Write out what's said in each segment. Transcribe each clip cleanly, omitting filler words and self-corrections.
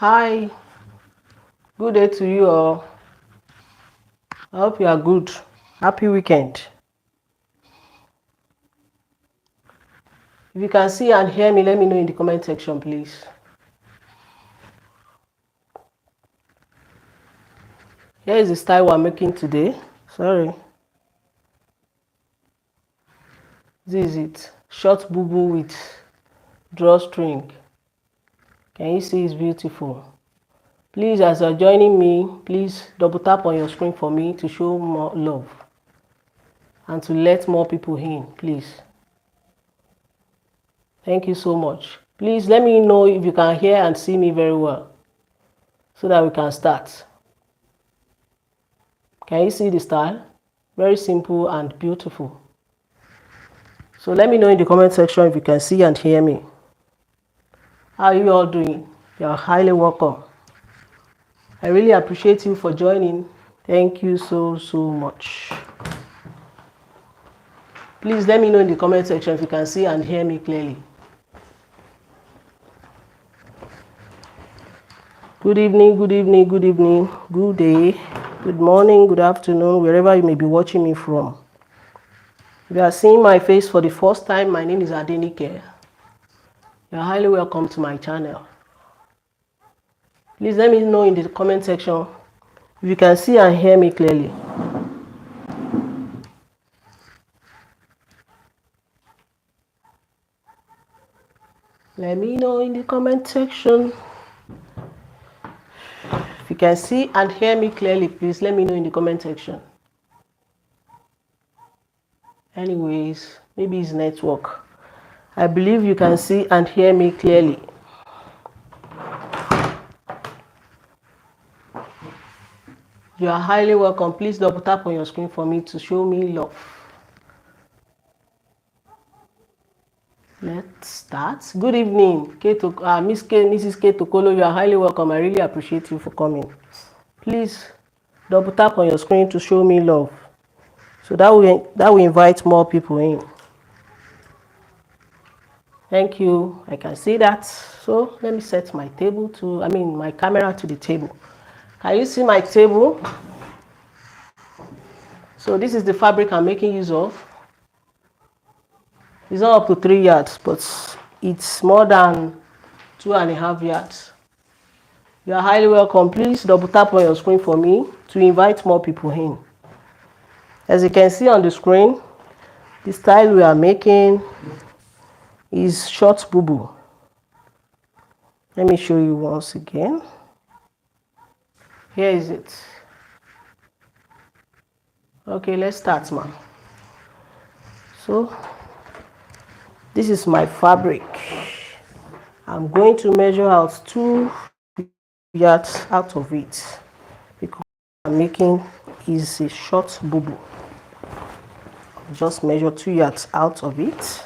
Hi, good day to you all. I hope you are good. Happy weekend. If you can see and hear me, let me know in the comment section, please. Here is the style we're making today. Sorry. This is it. Short bubu with drawstring. Can you see it's beautiful? Please, as you're joining me, please double tap on your screen for me to show more love and to let more people in, please. Thank you so much. Please let me know if you can hear and see me very well so that we can start. Can you see the style? Very simple and beautiful. So let me know in the comment section if you can see and hear me. How are you all doing? You are highly welcome. I really appreciate you for joining. Thank you so much. Please let me know in the comment section if you can see and hear me clearly. Good evening, good evening, good evening, good day, good morning, good afternoon, wherever you may be watching me from. If you are seeing my face for the first time, my name is Adenike. You are highly welcome to my channel. Please let me know in the comment section if you can see and hear me clearly. Let me know in the comment section. If you can see and hear me clearly, please let me know in the comment section. Anyways, maybe it's network. I believe you can see and hear me clearly. You are highly welcome. Please double tap on your screen for me to show me love. Let's start. Good evening, Mrs. K. Tokolo. You are highly welcome. I really appreciate you for coming. Please double tap on your screen to show me love. So that will invite more people in. Thank you. I can see that. So let me set my table my camera to the table. Can you see my table? So this is the fabric I'm making use of. It's not up to 3 yards, but it's more than 2.5 yards. You are highly welcome. Please double tap on your screen for me to invite more people in. As you can see on the screen, the style we are making is short bubu. Let me show you once again. Here is it. Okay, let's start, man. So this is my fabric. I'm going to measure out 2 yards out of it because what I'm making is a short bubu. Just measure 2 yards out of it.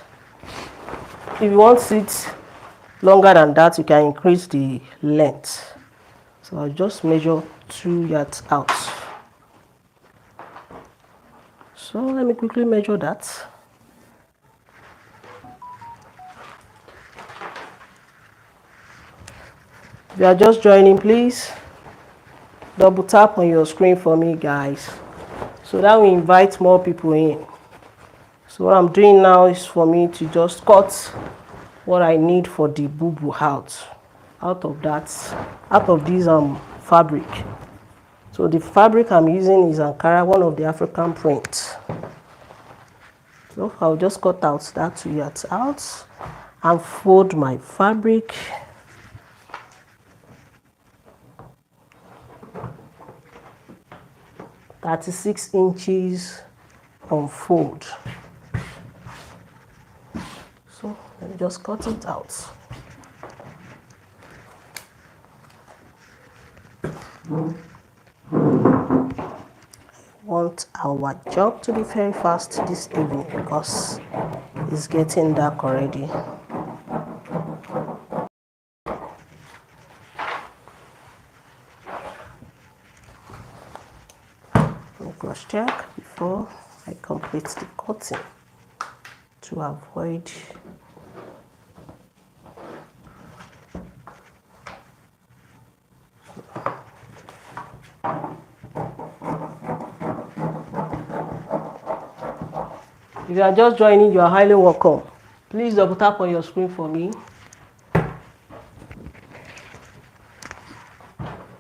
If you want it longer than that, you can increase the length. So I'll just measure 2 yards out. So let me quickly measure that. If you are just joining, please double tap on your screen for me, guys, so that we invite more people in. So what I'm doing now is for me to just cut what I need for the bubu out of this fabric. So the fabric I'm using is Ankara, one of the African prints. So I'll just cut out that 2 yards out and fold my fabric. That's 6 inches on fold. So let me just cut it out. Want our job to be very fast this evening because it's getting dark already. Cross check before I complete the cutting to avoid If you are just joining, you are highly welcome. Please double tap on your screen for me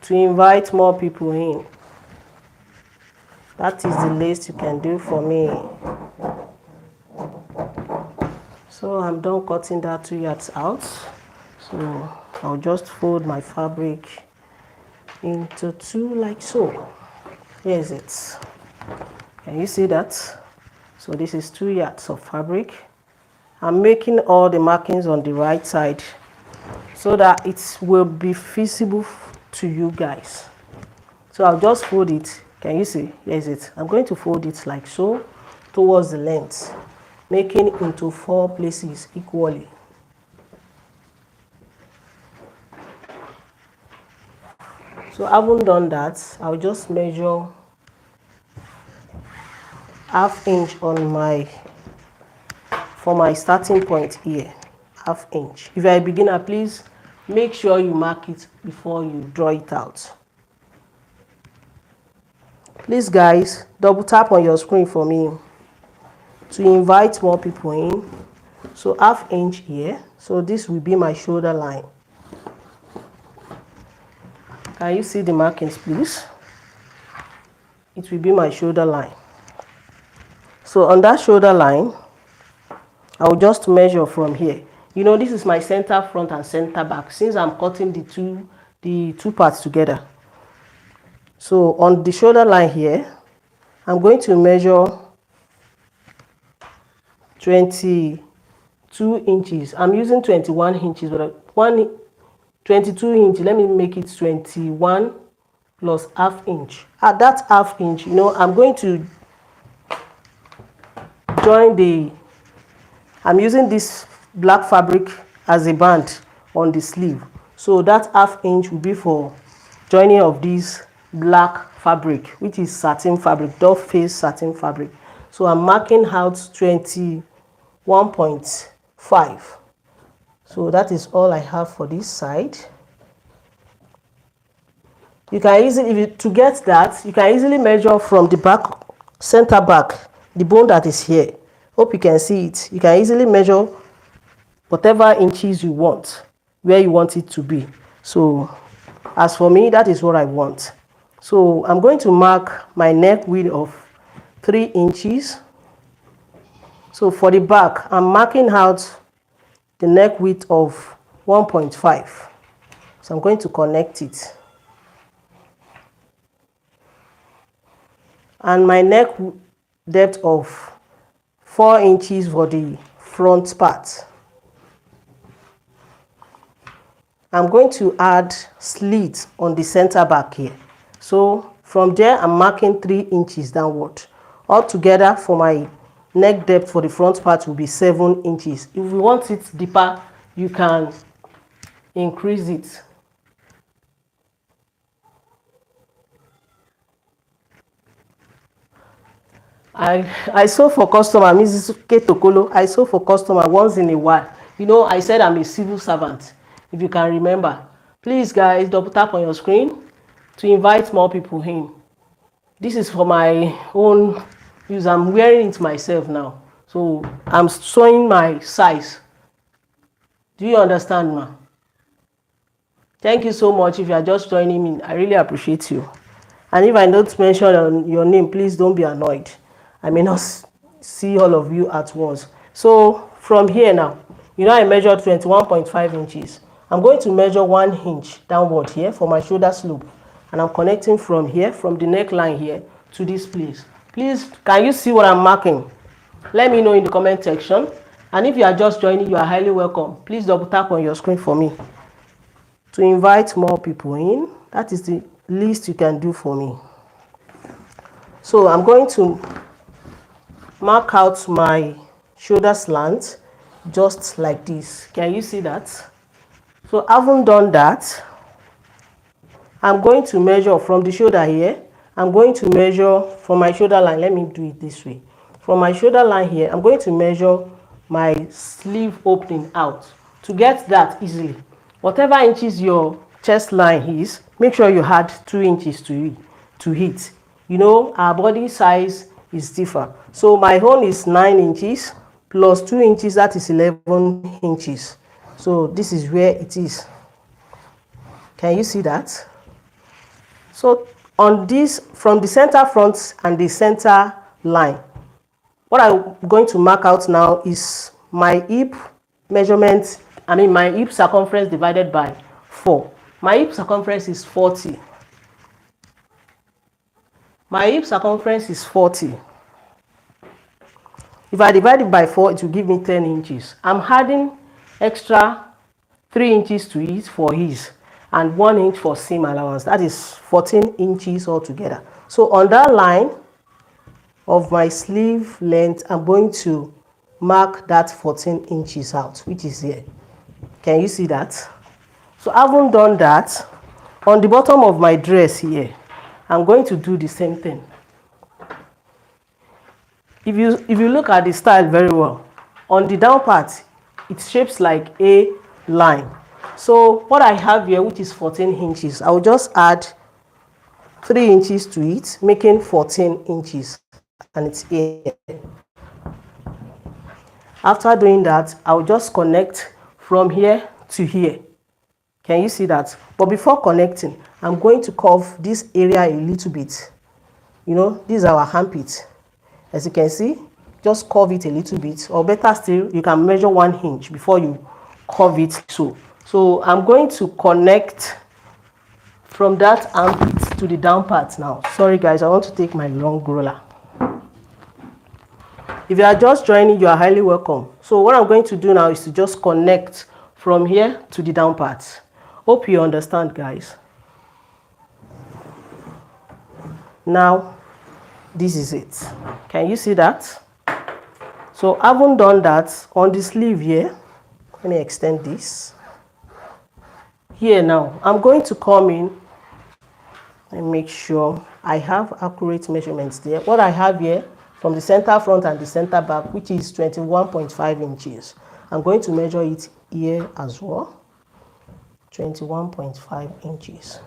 to invite more people in. That is the least you can do for me. So I'm done cutting that 2 yards out. So I'll just fold my fabric into 2 like so. Here's it. Can you see that? So this is 2 yards of fabric. I'm making all the markings on the right side so that it will be visible to you guys. So I'll just fold it. Can you see? Here's it. I'm going to fold it like so towards the length, making it into 4 places equally. So having done that, I'll just measure ½ inch on for my starting point here. ½ inch. If you're a beginner, please make sure you mark it before you draw it out. Please guys, double tap on your screen for me to invite more people in. So ½ inch here. So this will be my shoulder line. Can you see the markings, please? It will be my shoulder line. So on that shoulder line, I will just measure from here. You know, this is my center front and center back, since I'm cutting the two parts together. So on the shoulder line here, I'm going to measure 22 inches. I'm using 21 inches, but 22 inches. Let me make it 21 plus ½ inch. At that ½ inch, you know, I'm going to join I'm using this black fabric as a band on the sleeve. So that ½ inch will be for joining of this black fabric, which is satin fabric, doll face satin fabric. So I'm marking out 21.5. So that is all I have for this side. You can easily, to get that, you can easily measure from the back, center back, the bone that is here. Hope you can see it. You can easily measure whatever inches you want, where you want it to be. So as for me, that is what I want. So I'm going to mark my neck width of 3 inches. So for the back, I'm marking out the neck width of 1.5. So I'm going to connect it. And my neck depth of 4 inches for the front part. I'm going to add slits on the center back here. So from there, I'm marking 3 inches downward. Altogether, for my neck depth for the front part will be 7 inches. If you want it deeper, you can increase it. I sew for customer, Mrs. Ketokolo. I sew for customer once in a while. You know, I said I'm a civil servant, if you can remember. Please, guys, double tap on your screen to invite more people in. This is for my own use. I'm wearing it myself now. So I'm sewing my size. Do you understand, ma? Thank you so much. If you are just joining me, I really appreciate you. And if I don't mention your name, please don't be annoyed. I may not see all of you at once. So from here now, you know I measured 21.5 inches. I'm going to measure 1 inch downward here for my shoulder slope. And I'm connecting from here, from the neckline here to this place. Please, can you see what I'm marking? Let me know in the comment section. And if you are just joining, you are highly welcome. Please double tap on your screen for me to invite more people in. That is the least you can do for me. So I'm going to mark out my shoulder slant just like this. Can you see that? So having done that, I'm going to measure from the shoulder here. I'm going to measure from my shoulder line. Let me do it this way. From my shoulder line here, I'm going to measure my sleeve opening out. To get that easily, whatever inches your chest line is, make sure you add 2 inches to it. to it. You know, our body size is different. So my own is 9 inches plus 2 inches, that is 11 inches. So this is where it is. Can you see that? So on this, from the center front and the center line, what I'm going to mark out now is my hip measurement, my hip circumference divided by 4. My hip circumference is 40. My hip circumference is 40. If I divide it by 4, it will give me 10 inches. I'm adding extra 3 inches to it for ease and 1 inch for seam allowance. That is 14 inches altogether. So on that line of my sleeve length, I'm going to mark that 14 inches out, which is here. Can you see that? So having done that, on the bottom of my dress here, I'm going to do the same thing. If you look at the style very well, on the down part, it shapes like a line. So what I have here, which is 14 inches, I will just add 3 inches to it, making 14 inches, and it's here. After doing that, I will just connect from here to here. Can you see that? But before connecting, I'm going to curve this area a little bit. You know, this is our armpit. As you can see, just curve it a little bit, or better still, you can measure 1 inch before you curve it. So I'm going to connect from that armpit to the down part now. Sorry guys, I want to take my long roller. If you are just joining, you are highly welcome. So what I'm going to do now is to just connect from here to the down part. Hope you understand, guys. Now, this is it. Can you see that? So having done that, on the sleeve here, let me extend this. Here now, I'm going to come in and make sure I have accurate measurements there. What I have here, from the center front and the center back, which is 21.5 inches. I'm going to measure it here as well. 21.5 inches.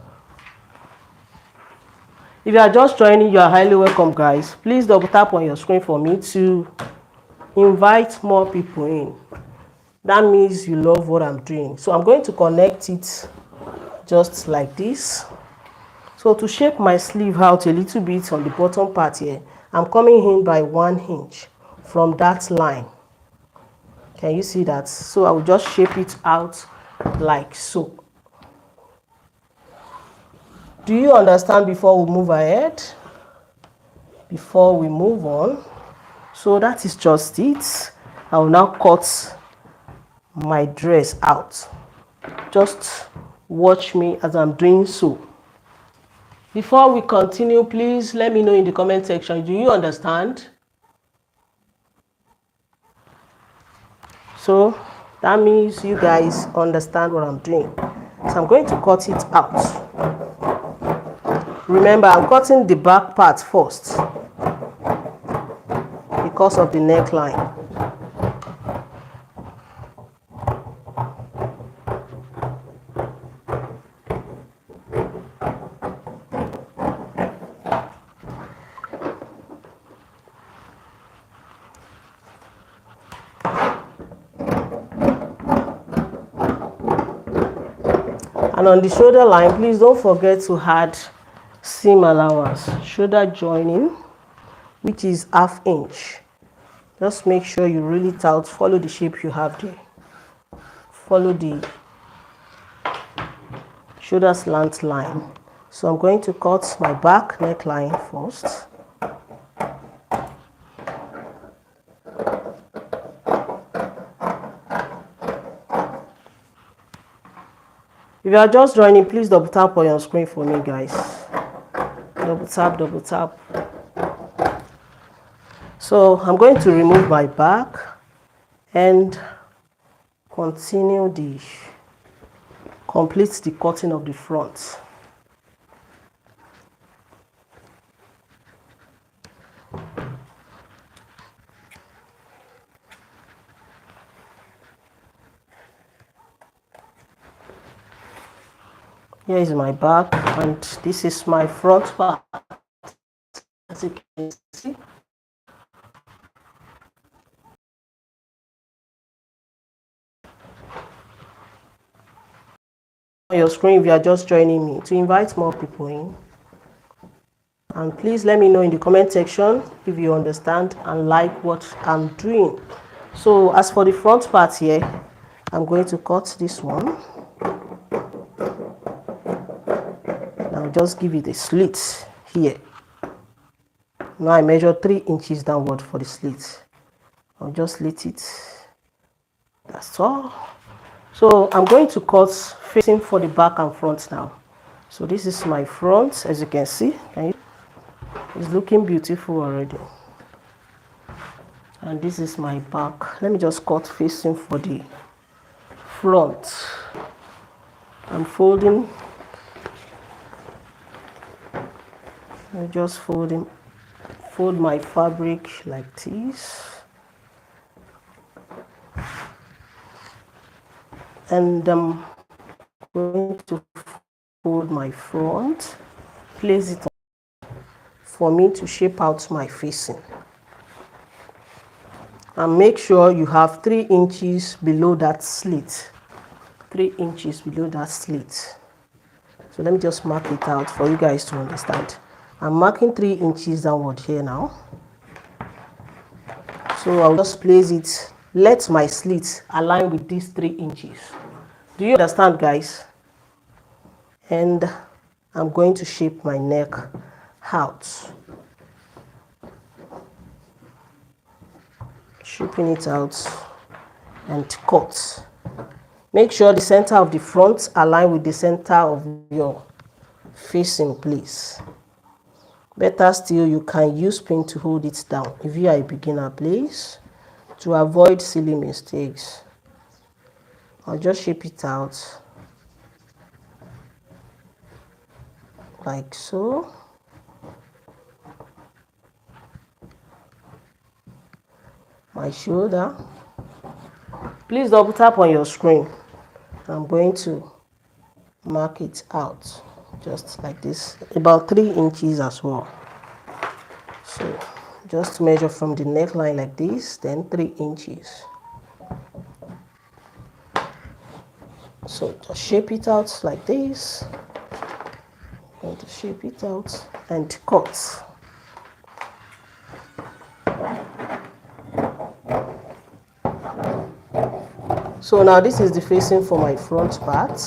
If you are just joining, you are highly welcome, guys. Please double tap on your screen for me to invite more people in. That means you love what I'm doing. So I'm going to connect it just like this. So to shape my sleeve out a little bit on the bottom part here, I'm coming in by 1 inch from that line. Can you see that? So I will just shape it out like so. Do you understand before we move ahead? Before we move on? So that is just it. I will now cut my dress out. Just watch me as I'm doing so. Before we continue, please let me know in the comment section, do you understand? So that means you guys understand what I'm doing. So I'm going to cut it out. Remember, I'm cutting the back part first because of the neckline. And on the shoulder line, please don't forget to add seam allowance, shoulder joining, which is ½ inch. Just make sure you reel it out, follow the shape you have there. Follow the shoulder slant line. So I'm going to cut my back neckline first. If you are just joining, please double tap on your screen for me, guys. Double tap, double tap. So I'm going to remove my back and complete the cutting of the front. Here is my back, and this is my front part. As you can see, on your screen if you are just joining me, to invite more people in. And please let me know in the comment section if you understand and like what I'm doing. So as for the front part here, I'm going to cut this one. Now just give it a slit here. Now I measure 3 inches downward for the slit. I'll just slit it. That's all. So I'm going to cut facing for the back and front now. So this is my front, as you can see. It's looking beautiful already. And this is my back. Let me just cut facing for the front. I'm folding. I'm just fold my fabric like this. And I'm going to fold my front, place it on for me to shape out my facing. And make sure you have 3 inches below that slit. 3 inches below that slit. So let me just mark it out for you guys to understand. I'm marking 3 inches downward here now. So I'll just place it, let my slit align with these 3 inches. Do you understand, guys? And I'm going to shape my neck out. Shaping it out and cut. Make sure the center of the front align with the center of your facing, please. Better still, you can use pin to hold it down if you are a beginner, please, to avoid silly mistakes. I'll just shape it out like so. My shoulder. Please double tap on your screen. I'm going to mark it out just like this, about 3 inches as well. So just measure from the neckline like this, then 3 inches. So just shape it out like this. I'm going to shape it out and cut. So now this is the facing for my front part.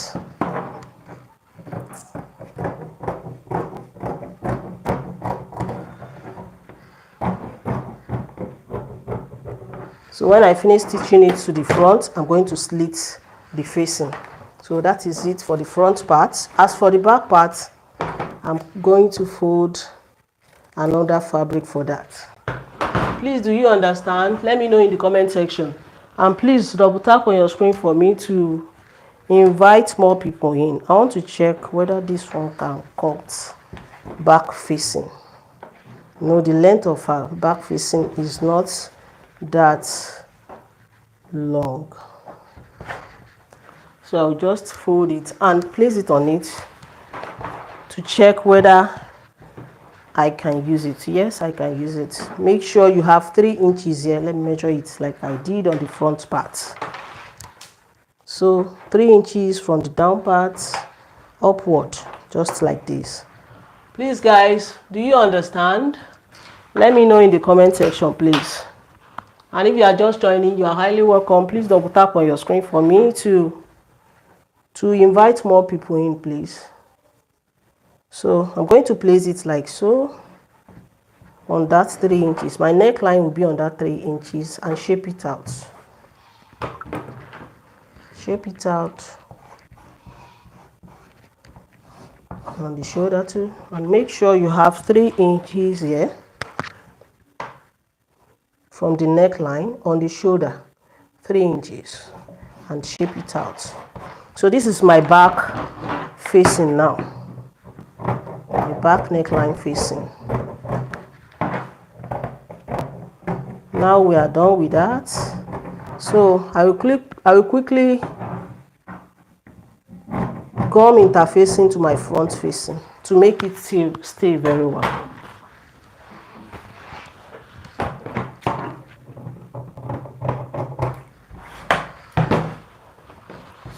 So when I finish stitching it to the front, I'm going to slit the facing. So that is it for the front part. As for the back part, I'm going to fold another fabric for that. Please, do you understand? Let me know in the comment section. And please double tap on your screen for me to invite more people in. I want to check whether this one can cut back facing. No, the length of her back facing is not that long. So I'll just fold it and place it on it to check whether I can use it. Yes, I can use it. Make sure you have 3 inches here. Let me measure it like I did on the front part. So 3 inches from the down part upward, just like this. Please, guys, do you understand? Let me know in the comment section, please. And if you are just joining, you are highly welcome. Please double tap on your screen for me to invite more people in, please. So I'm going to place it like so on that 3 inches. My neckline will be on that 3 inches and shape it out. Shape it out on the shoulder too, and make sure you have 3 inches here from the neckline on the shoulder, 3 inches, and shape it out. So this is my back facing now, the back neckline facing. Now we are done with that. So I will quickly gum interfacing to my front facing to make it stay very well.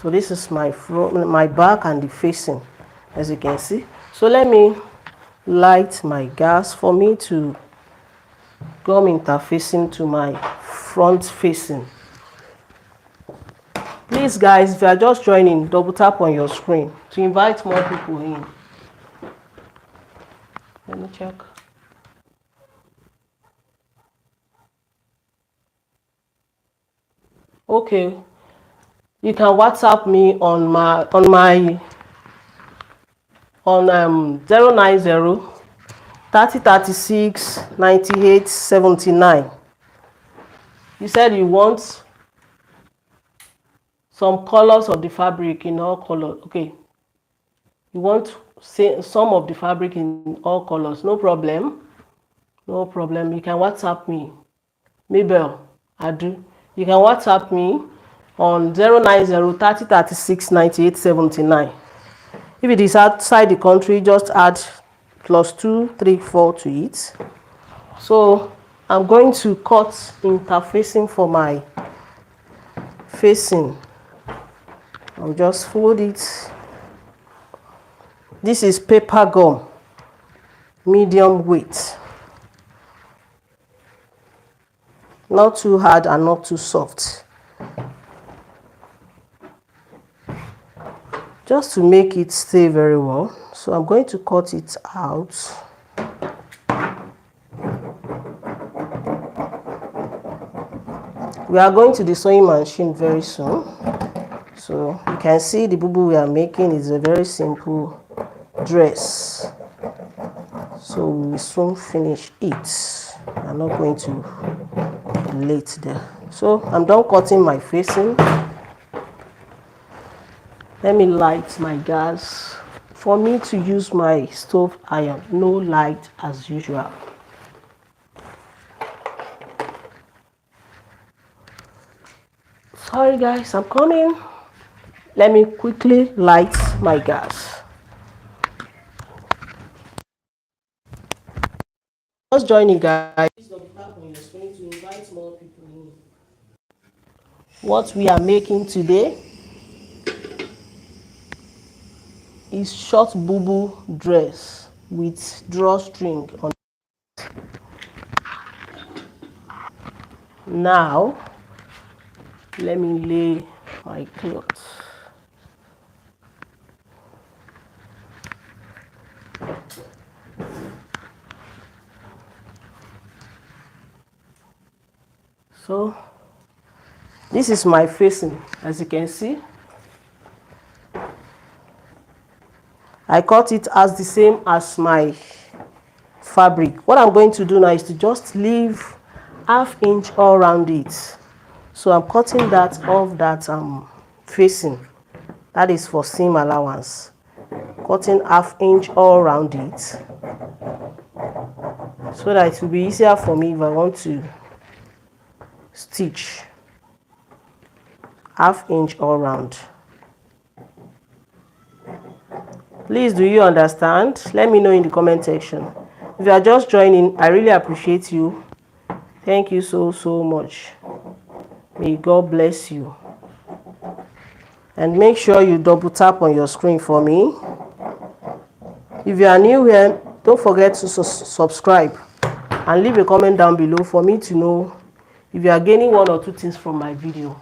So this is my front, my back and the facing, as you can see. So let me light my gas for me to gum interfacing to my front facing. Please guys, if you are just joining, double tap on your screen to invite more people in. Let me check. Okay, you can WhatsApp me on 090 3036 98 79. You said you want some colors of the fabric in all colors. Okay, you want some of the fabric in all colors. No problem. No problem. You can WhatsApp me. Mabel, Adu. You can WhatsApp me on 090 3036 98 79. If it is outside the country, just add +234 to it. So I'm going to cut interfacing for my facing. I'll just fold it. This is paper gum, medium weight. Not too hard and not too soft. Just to make it stay very well. So I'm going to cut it out. We are going to the sewing machine very soon. So you can see the bubu we are making is a very simple dress. So we will soon finish it. I'm not going to be late there. So I'm done cutting my facing. Let me light my gas for me to use my stove iron. No light as usual. Sorry guys, I'm coming. Let me quickly light my gas. Just joining guys. What we are making today is short bubu dress with drawstring on. Now let me lay my cloth. So this is my facing, as you can see. I cut it as the same as my fabric. What I'm going to do now is to just leave ½ inch all around it. So I'm cutting that off that facing. That is for seam allowance. Cutting ½ inch all around it, so that it will be easier for me if I want to stitch. ½ inch all around. Please, do you understand? Let me know in the comment section. If you are just joining, I really appreciate you. Thank you so much. May God bless you. And make sure you double tap on your screen for me. If you are new here, don't forget to subscribe and leave a comment down below for me to know if you are gaining 1 or 2 things from my video.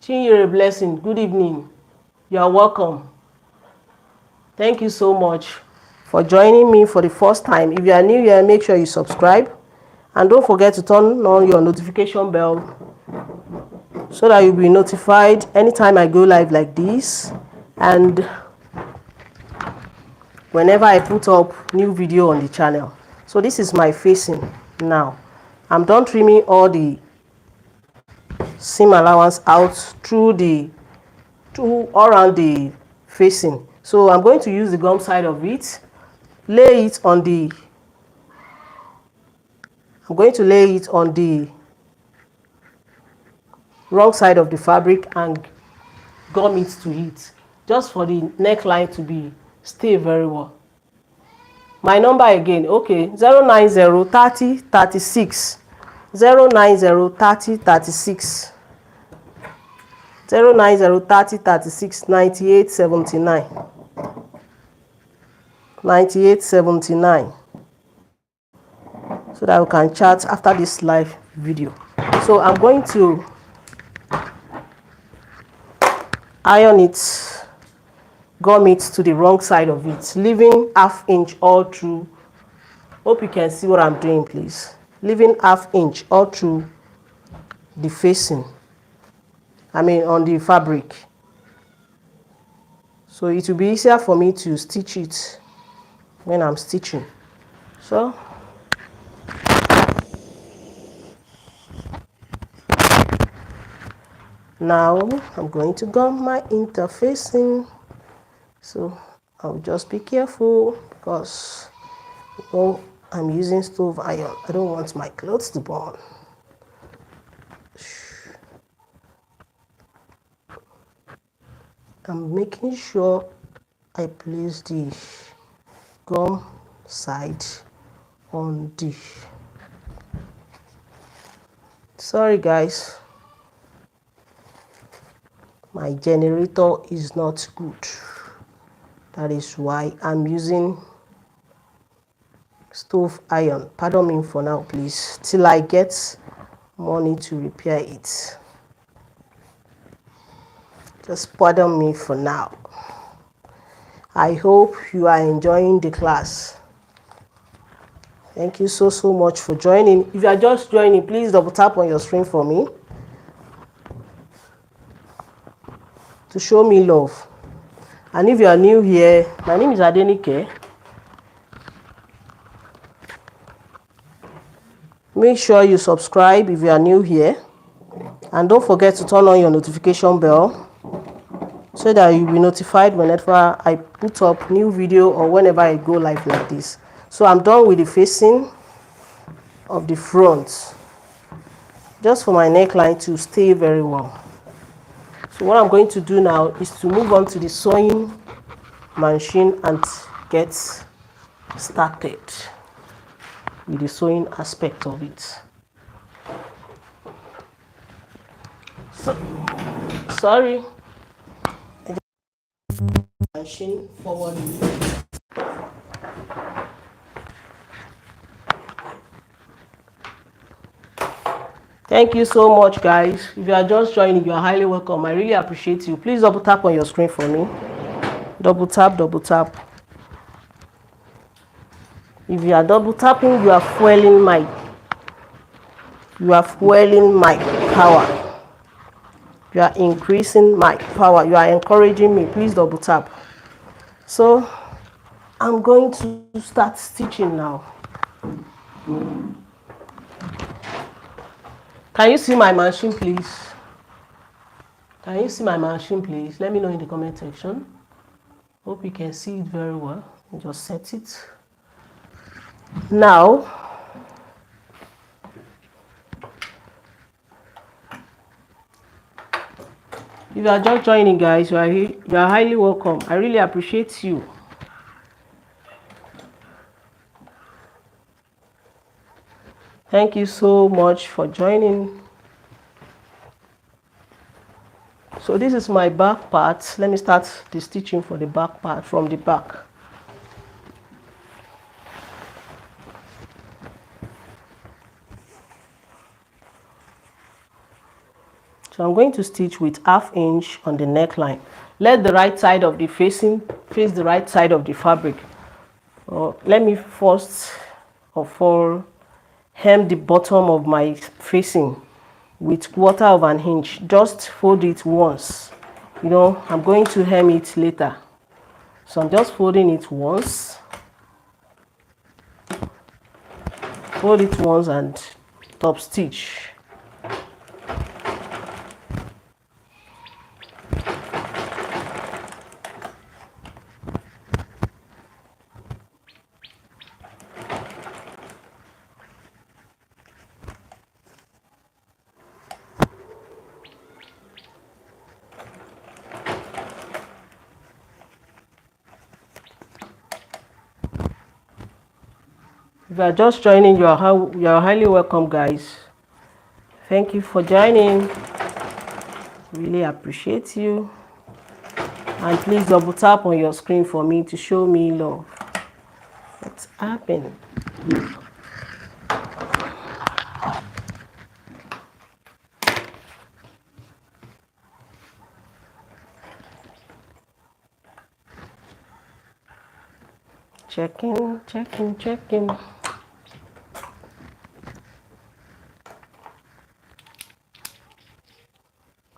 You're a blessing. Good evening. You are welcome. Thank you so much for joining me for the first time. If you are new here, make sure you subscribe and don't forget to turn on your notification bell so that you'll be notified anytime I go live like this and whenever I put up new video on the channel. So this is my facing now. I'm done trimming all the seam allowance out through all around the facing. So I'm going to use the gum side of it, lay it on the wrong side of the fabric and gum it to it, just for the neckline to be stay very well. My number again, okay, 090 30 36 090 30 36 090 30 36 98 79 98 79, so that we can chat after this live video. So I'm going to iron it, gum it to the wrong side of it, leaving ½ inch all through. Hope you can see what I'm doing, please. Leaving ½ inch all through the facing, on the fabric, so it will be easier for me to stitch it when I'm stitching. So now I'm going to gum my interfacing, so I'll just be careful because I'm using stove iron. I don't want my clothes to burn. I'm making sure I place the gum side on the, sorry guys, my generator is not good. That is why I'm using stove iron. Pardon me for now, please, till I get money to repair it. Just pardon me for now. I hope you are enjoying the class. Thank you so much for joining. If you are just joining, please double tap on your screen for me to show me love. And if you are new here, my name is Adenike. Make sure you subscribe if you are new here, and don't forget to turn on your notification bell so that you'll be notified whenever I put up new video or whenever I go live like this. So I'm done with the facing of the front, just for my neckline to stay very well. So what I'm going to do now is to move on to the sewing machine and get started with the sewing aspect of it. So, sorry. Machine forward. Thank you so much, guys. If you are just joining, you are highly welcome. I really appreciate you. Please double tap on your screen for me. Double tap, double tap. If you are double tapping, you are fueling my power. You are increasing my power. You are encouraging me. Please double tap. So I'm going to start stitching now. Can you see my machine, please? Can you see my machine, please? Let me know in the comment section. Hope you can see it very well. Just set it. Now, if you are just joining, guys, you are highly welcome. I really appreciate you. Thank you so much for joining. So this is my back part. Let me start the stitching for the back part from the back. So I'm going to stitch with ½ inch on the neckline. Let the right side of the face the right side of the fabric. Let me first of all hem the bottom of my facing with 1/4 of an inch. Just fold it once. I'm going to hem it later. So I'm just folding it once. Fold it once and top stitch. If you are just joining, you are highly welcome, guys. Thank you for joining. Really appreciate you. And please double tap on your screen for me to show me love. What's happened? Checking.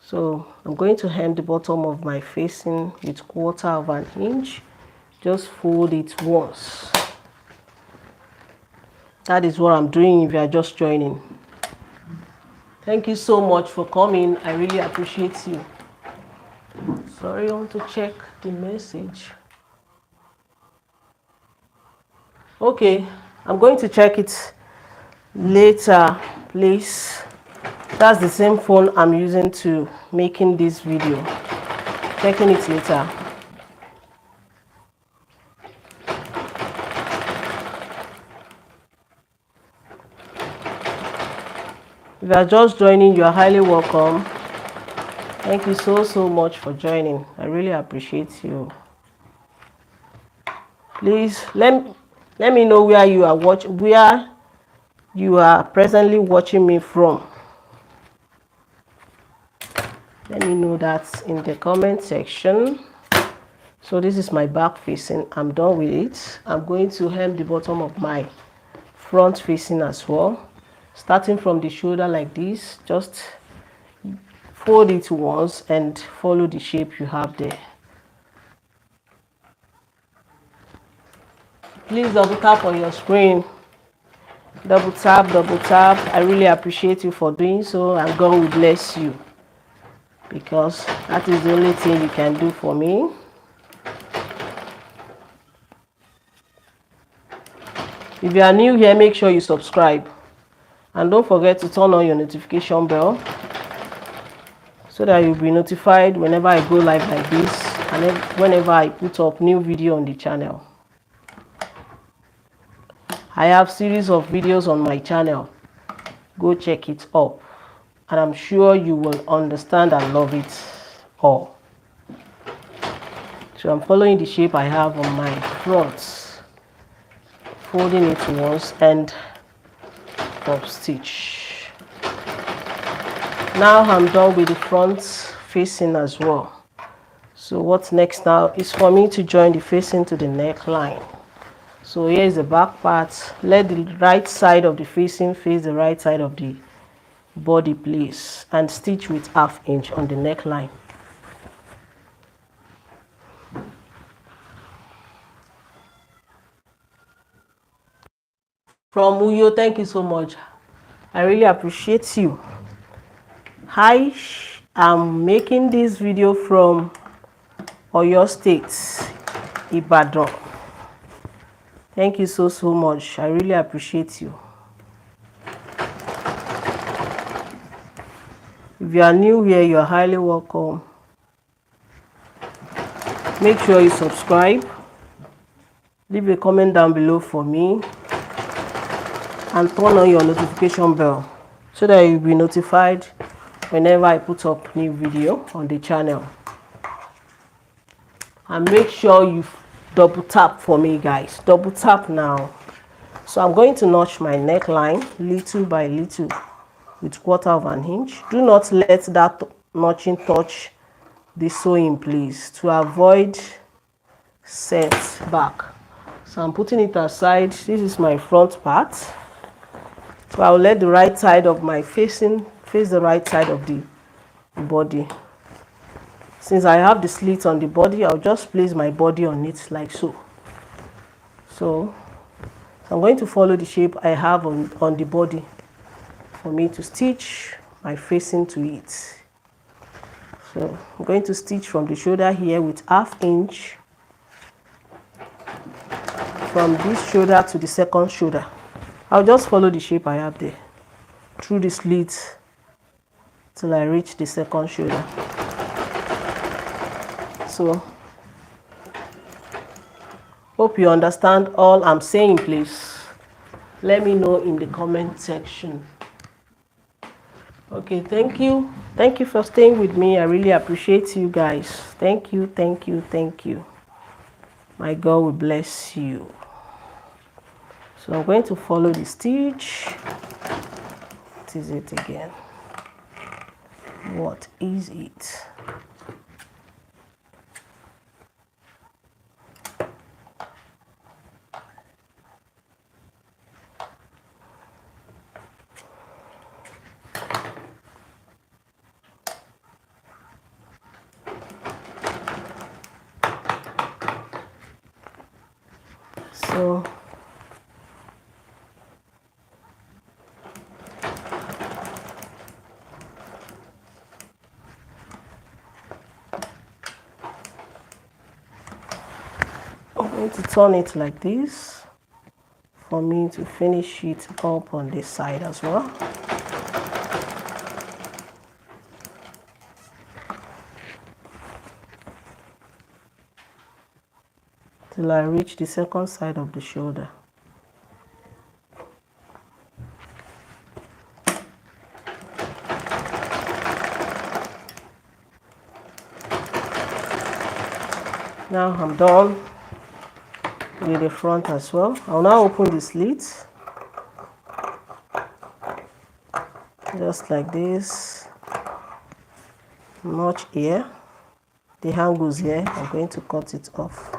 So I'm going to hem the bottom of my facing with 1/4 of an inch. Just fold it once. That is what I'm doing if you are just joining. Thank you so much for coming. I really appreciate you. Sorry, I want to check the message. Okay, I'm going to check it later, please. That's the same phone I'm using to making this video. Checking it later. If you are just joining, you are highly welcome. Thank you so much for joining. I really appreciate you. Please let me know where you are presently watching me from. Let me know that in the comment section. So this is my back facing. I'm done with it. I'm going to hem the bottom of my front facing as well. Starting from the shoulder like this, just fold it once and follow the shape you have there. Please double tap on your screen. Double tap. I really appreciate you for doing so, and God will bless you, because that is the only thing you can do for me. If you are new here, make sure you subscribe. And don't forget to turn on your notification bell so that you'll be notified whenever I go live like this and whenever I put up new video on the channel. I have series of videos on my channel. Go check it up. And I'm sure you will understand and love it all. So I'm following the shape I have on my front. Folding it once and top stitch. Now I'm done with the front facing as well. So what's next now is for me to join the facing to the neckline. So here is the back part. Let the right side of the facing face the right side of the body, please, and stitch with 1/2 inch on the neckline. From Uyo, thank you so much. I really appreciate you. Hi, I'm making this video from Oyo State, Ibadan. Thank you so much. I really appreciate you. If you are new here, you are highly welcome. Make sure you subscribe. Leave a comment down below for me. And turn on your notification bell so that you'll be notified whenever I put up new video on the channel. And make sure you double tap for me, guys. Double tap now. So I'm going to notch my neckline little by little with 1/4 of an inch. Do not let that notching touch the sewing, please, to avoid set back. So I'm putting it aside. This is my front part. So I'll let the right side of my facing face the right side of the body. Since I have the slit on the body, I'll just place my body on it like so. So I'm going to follow the shape I have on the body for me to stitch my facing to it. So I'm going to stitch from the shoulder here with 1/2 inch from this shoulder to the second shoulder. I'll just follow the shape I have there through the slit till I reach the second shoulder. So hope you understand all I'm saying, please. Let me know in the comment section. Okay, thank you for staying with me. I really appreciate you guys. Thank you. My God will bless you. So I'm going to follow the stitch. What is it again? What is it? So I'm going to turn it like this for me to finish it up on this side as well. Till I reach the second side of the shoulder. Now I'm done with the front as well. I'll now open the slits just like this. Notch here, the angles here, I'm going to cut it off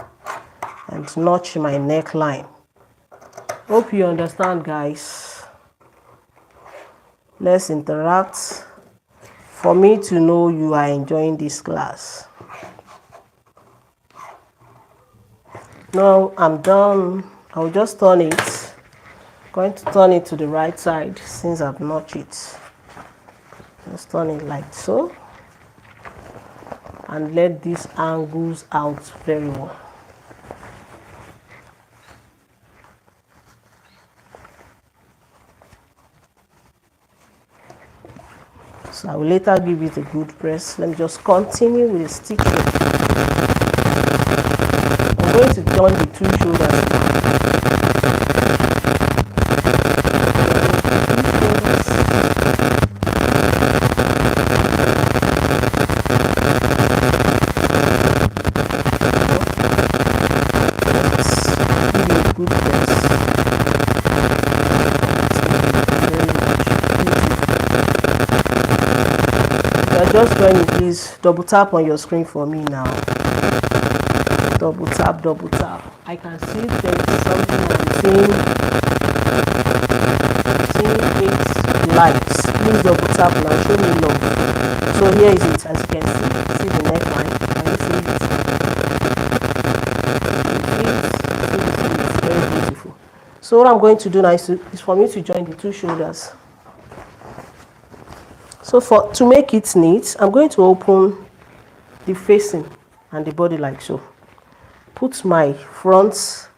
and notch my neckline. Hope you understand, guys. Let's interact for me to know you are enjoying this class. Now I'm done. I'll just turn it. I'm going to turn it to the right side since I've notched it. Just turn it like so and let these angles out very well. So I will later give it a good press. Let me just continue with the stitching. I'm going to join the two shoulders now. Just join it, please double tap on your screen for me now. Double tap. I can see there is something I'm seeing 8 lights. Please double tap now, show me love. So here is it, as you can see the neckline. Can you see it? It's very beautiful. So what I'm going to do now is for me to join the two shoulders. So to make it neat, I'm going to open the facing and the body like so. Put my front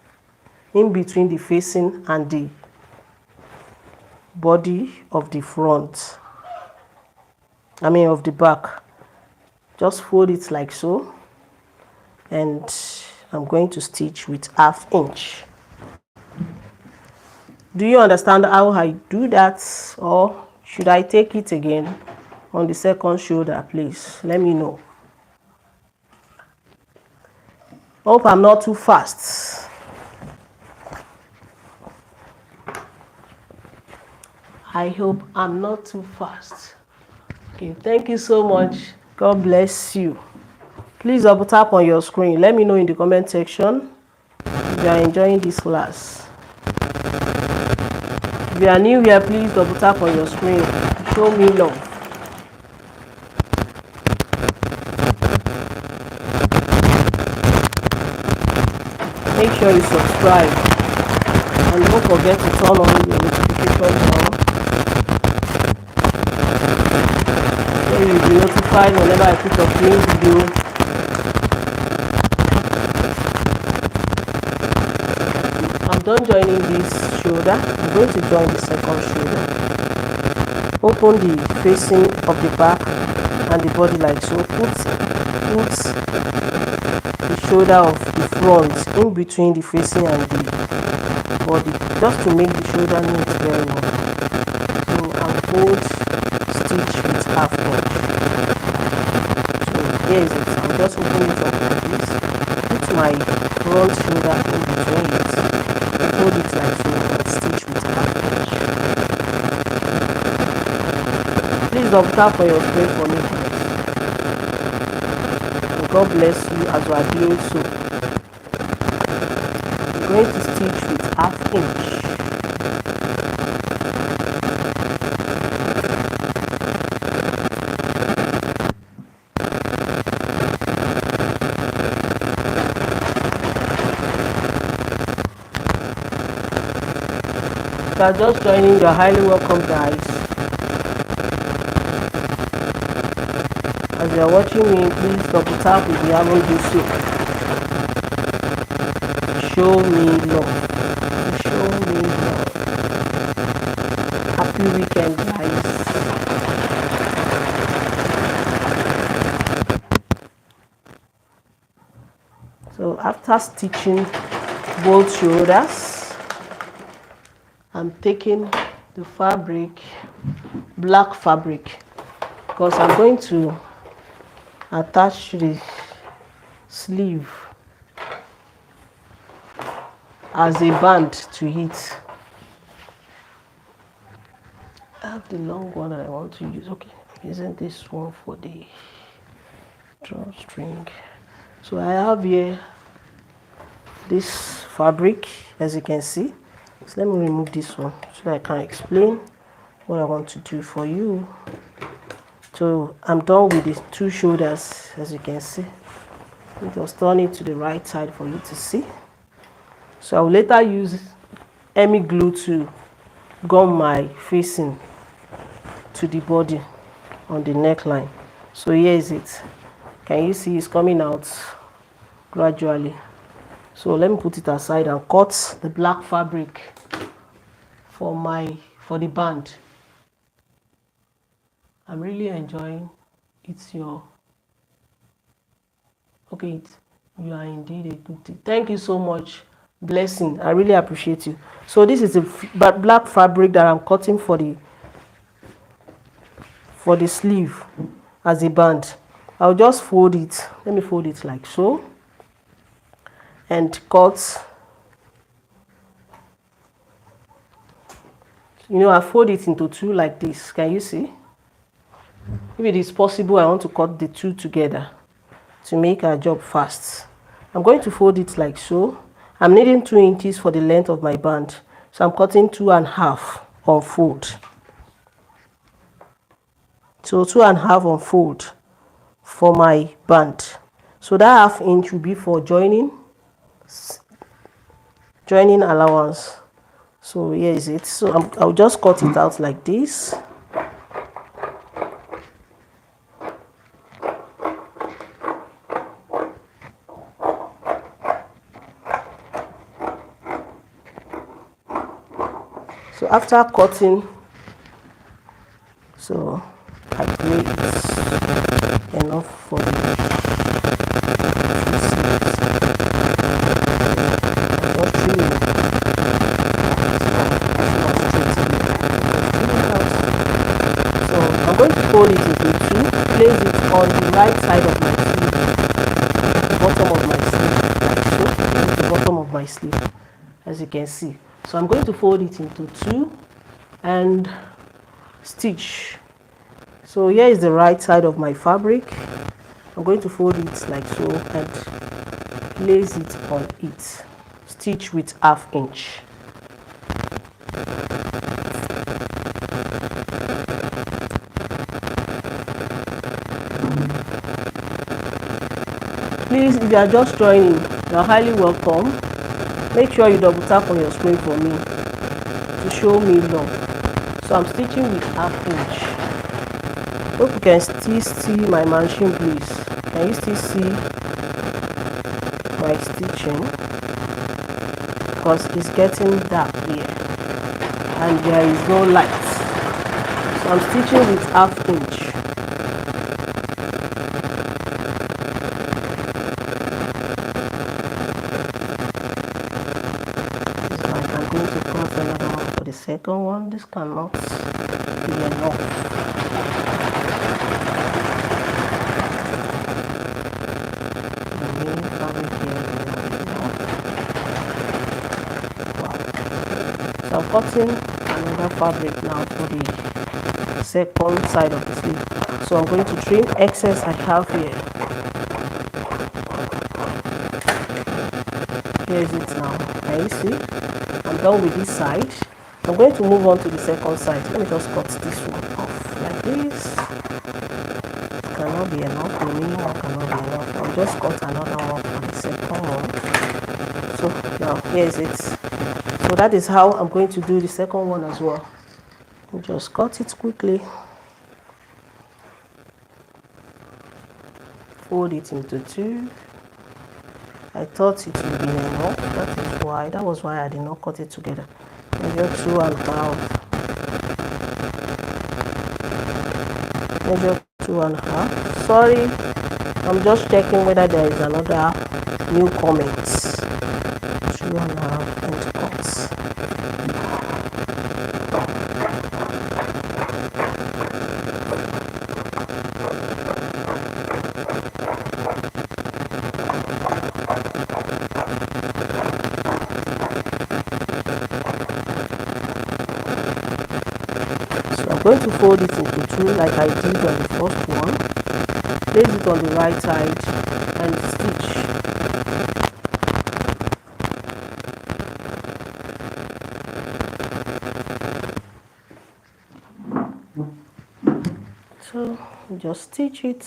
in between the facing and the body of the front. Of the back. Just fold it like so. And I'm going to stitch with 1/2 inch. Do you understand how I do that, or should I take it again on the second shoulder? Please let me know. Hope I'm not too fast. I hope I'm not too fast. Okay, thank you so much. God bless you. Please double tap on your screen. Let me know in the comment section if you are enjoying this class. If you are new here, please double tap on your screen. Show me love. Make sure you subscribe and don't forget to turn on your notification bell so you'll be notified whenever I put up new video. I'm done joining this shoulder. I'm going to join the second shoulder. Open the facing of the back and the body like so. Put the shoulder of the front in between the facing and the body, just to make the shoulder neat very well. So I'll fold stitch with half inch. So here is it. I'll just open it up like this, put my front shoulder in between it, fold it like so, and stitch with half inch. Please double tap for your screen for me, guys. And God bless you as you are doing so. I'm going to stitch with half inch. If you are just joining, you are highly welcome, guys. As you are watching me, please double tap if you haven't done so. Show me love. Show me love. Happy weekend, guys. So after stitching both shoulders, I'm taking the fabric, black fabric, because I'm going to attach the sleeve as a band to it. I have the long one that I want to use. Okay, I'm using this one for the drawstring. So I have here this fabric, as you can see. So let me remove this one so that I can explain what I want to do for you. So I'm done with the two shoulders, as you can see. I'm just turn it to the right side for you to see. So I will later use hemi glue to gum my facing to the body on the neckline. So here is it. Can you see it's coming out gradually? So let me put it aside and cut the black fabric for the band. I'm really enjoying it's your okay. You are indeed a good thing. Thank you so much. Blessing. I really appreciate you. So this is the black fabric that I'm cutting for the sleeve as a band. I'll just fold it. Let me fold it like so and cut. I fold it into two like this. Can you see? If it is possible, I want to cut the two together to make our job fast. I'm going to fold it like so. I'm needing 2 inches for the length of my band, so I'm cutting 2.5 on fold. So 2.5 on fold for my band. So that half inch will be for joining allowance. So here is it. So I'll just cut it out like this. So after cutting, so I believe it's enough for the So I'm going to fold it into two, place it on the right side of my sleeve, the bottom of my sleeve, like so, the bottom of my sleeve, as you can see. So I'm going to fold it into two and stitch. So here is the right side of my fabric. I'm going to fold it like so and place it on it. Stitch with half inch. Please, if you are just joining, you are highly welcome. Make sure you double tap on your screen for me to show me love. So I'm stitching with half inch. Hope you can still see my machine, please. Can you still see my stitching? Because it's getting dark here and there is no light. So I'm stitching with half inch. second one. This cannot be enough. So I'm cutting another fabric now for the second side of the sleeve. So I'm going to trim excess I have here. Here is it now. Can you see? I'm done with this side. I'm going to move on to the second side. Let me just cut this one off like this. It cannot be enough for me. It cannot be enough. I'll just cut another one for the second one. So now here is it. So that is how I'm going to do the second one as well. I'll just cut it quickly. Fold it into two. I thought it would be enough. That was why I did not cut it together. Measure 2.5. Measure 2.5. Sorry, I'm just checking whether there is another new comment. 2.5 and cuts. I'm going to fold it into two like I did on the first one. Place it on the right side and stitch. So just stitch it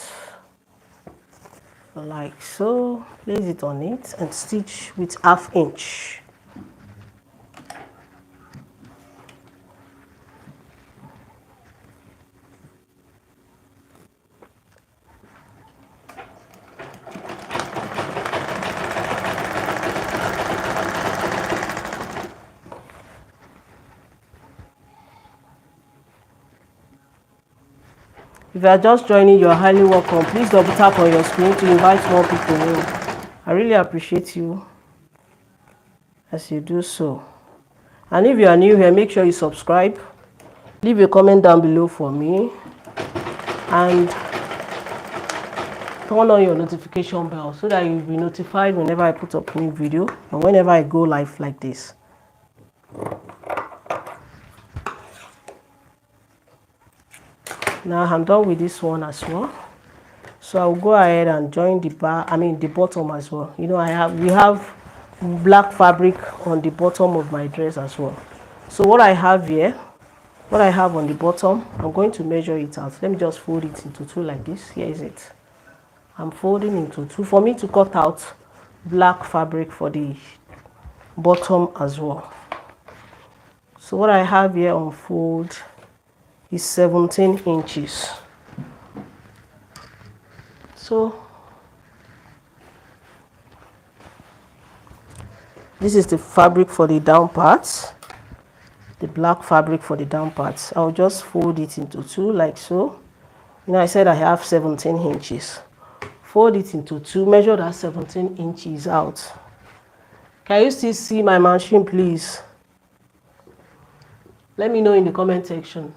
like so. Place it on it and stitch with 1/2 inch. If you are just joining, you are highly welcome. Please double tap on your screen to invite more people in. I really appreciate you as you do so. And if you are new here, make sure you subscribe. Leave a comment down below for me. And turn on your notification bell so that you'll be notified whenever I put up a new video and whenever I go live like this. Now I'm done with this one as well, so I'll go ahead and join the the bottom as well. You know, we have black fabric on the bottom of my dress as well. So what I have here, what I have on the bottom, I'm going to measure it out. Let me just fold it into two like this. Here is it. I'm folding into two for me to cut out black fabric for the bottom as well. So what I have here on fold is 17 inches. So this is the fabric for the down parts, the black fabric for the down parts. I'll just fold it into two like so. You know, I said I have 17 inches. Fold it into two, measure that 17 inches out. Can you still see my machine, please? Let me know in the comment section.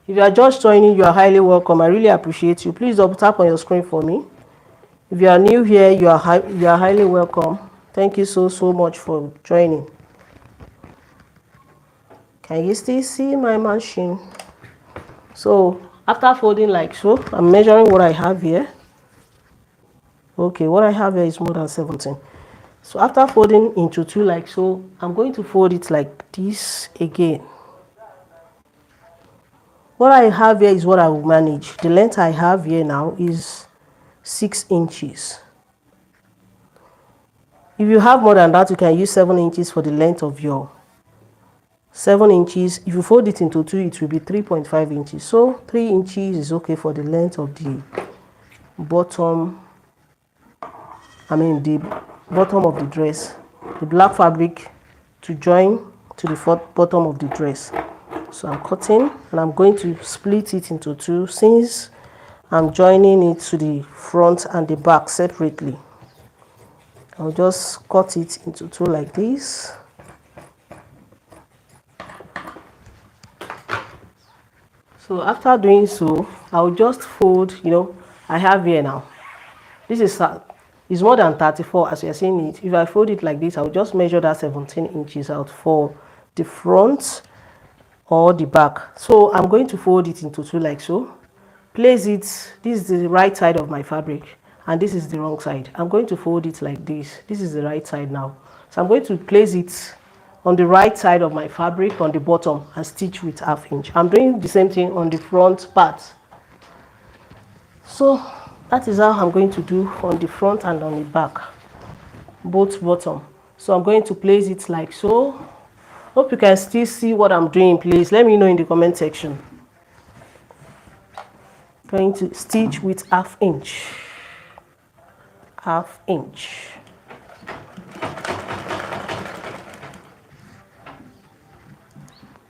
If you are just joining, you are highly welcome. I really appreciate you. Please double tap on your screen for me. If you are new here, you are highly welcome. Thank you so much for joining. Can you still see my machine? So after folding like so, I'm measuring what I have here. Okay, what I have here is more than 17. So after folding into two like so, I'm going to fold it like this again. What I have here is what I will manage. The length I have here now is 6 inches. If you have more than that, you can use 7 inches for the length of your 7 inches. If you fold it into two, it will be 3.5 inches. So 3 inches is okay for the length of the bottom, the bottom of the dress, the black fabric to join to the bottom of the dress. So I'm cutting and I'm going to split it into two since I'm joining it to the front and the back separately. I'll just cut it into two like this. So after doing so, I'll just fold, you know, I have here now. This is more than 34 as you're seeing it. If I fold it like this, I'll just measure that 17 inches out for the front or the back. So I'm going to fold it into two like so. Place it, this is the right side of my fabric and this is the wrong side. I'm going to fold it like this. This is the right side now. So I'm going to place it on the right side of my fabric on the bottom and stitch with 1/2 inch. I'm doing the same thing on the front part. So that is how I'm going to do on the front and on the back, both bottom. So I'm going to place it like so. Hope you can still see what I'm doing. Please let me know in the comment section. Going to stitch with 1/2 inch. 1/2 inch.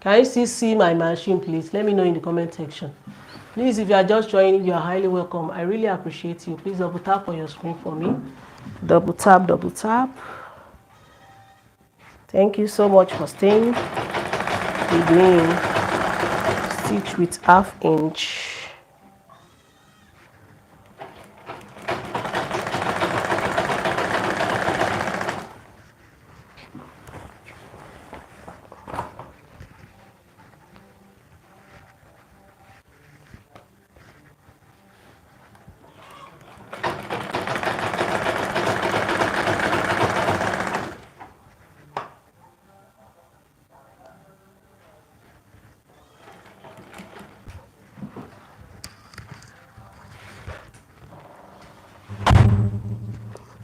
Can you still see my machine? Please let me know in the comment section. Please, if you are just joining, you are highly welcome. I really appreciate you. Please double tap on your screen for me. Double tap, double tap. Thank you so much for staying with me. Stitch with 1/2 inch.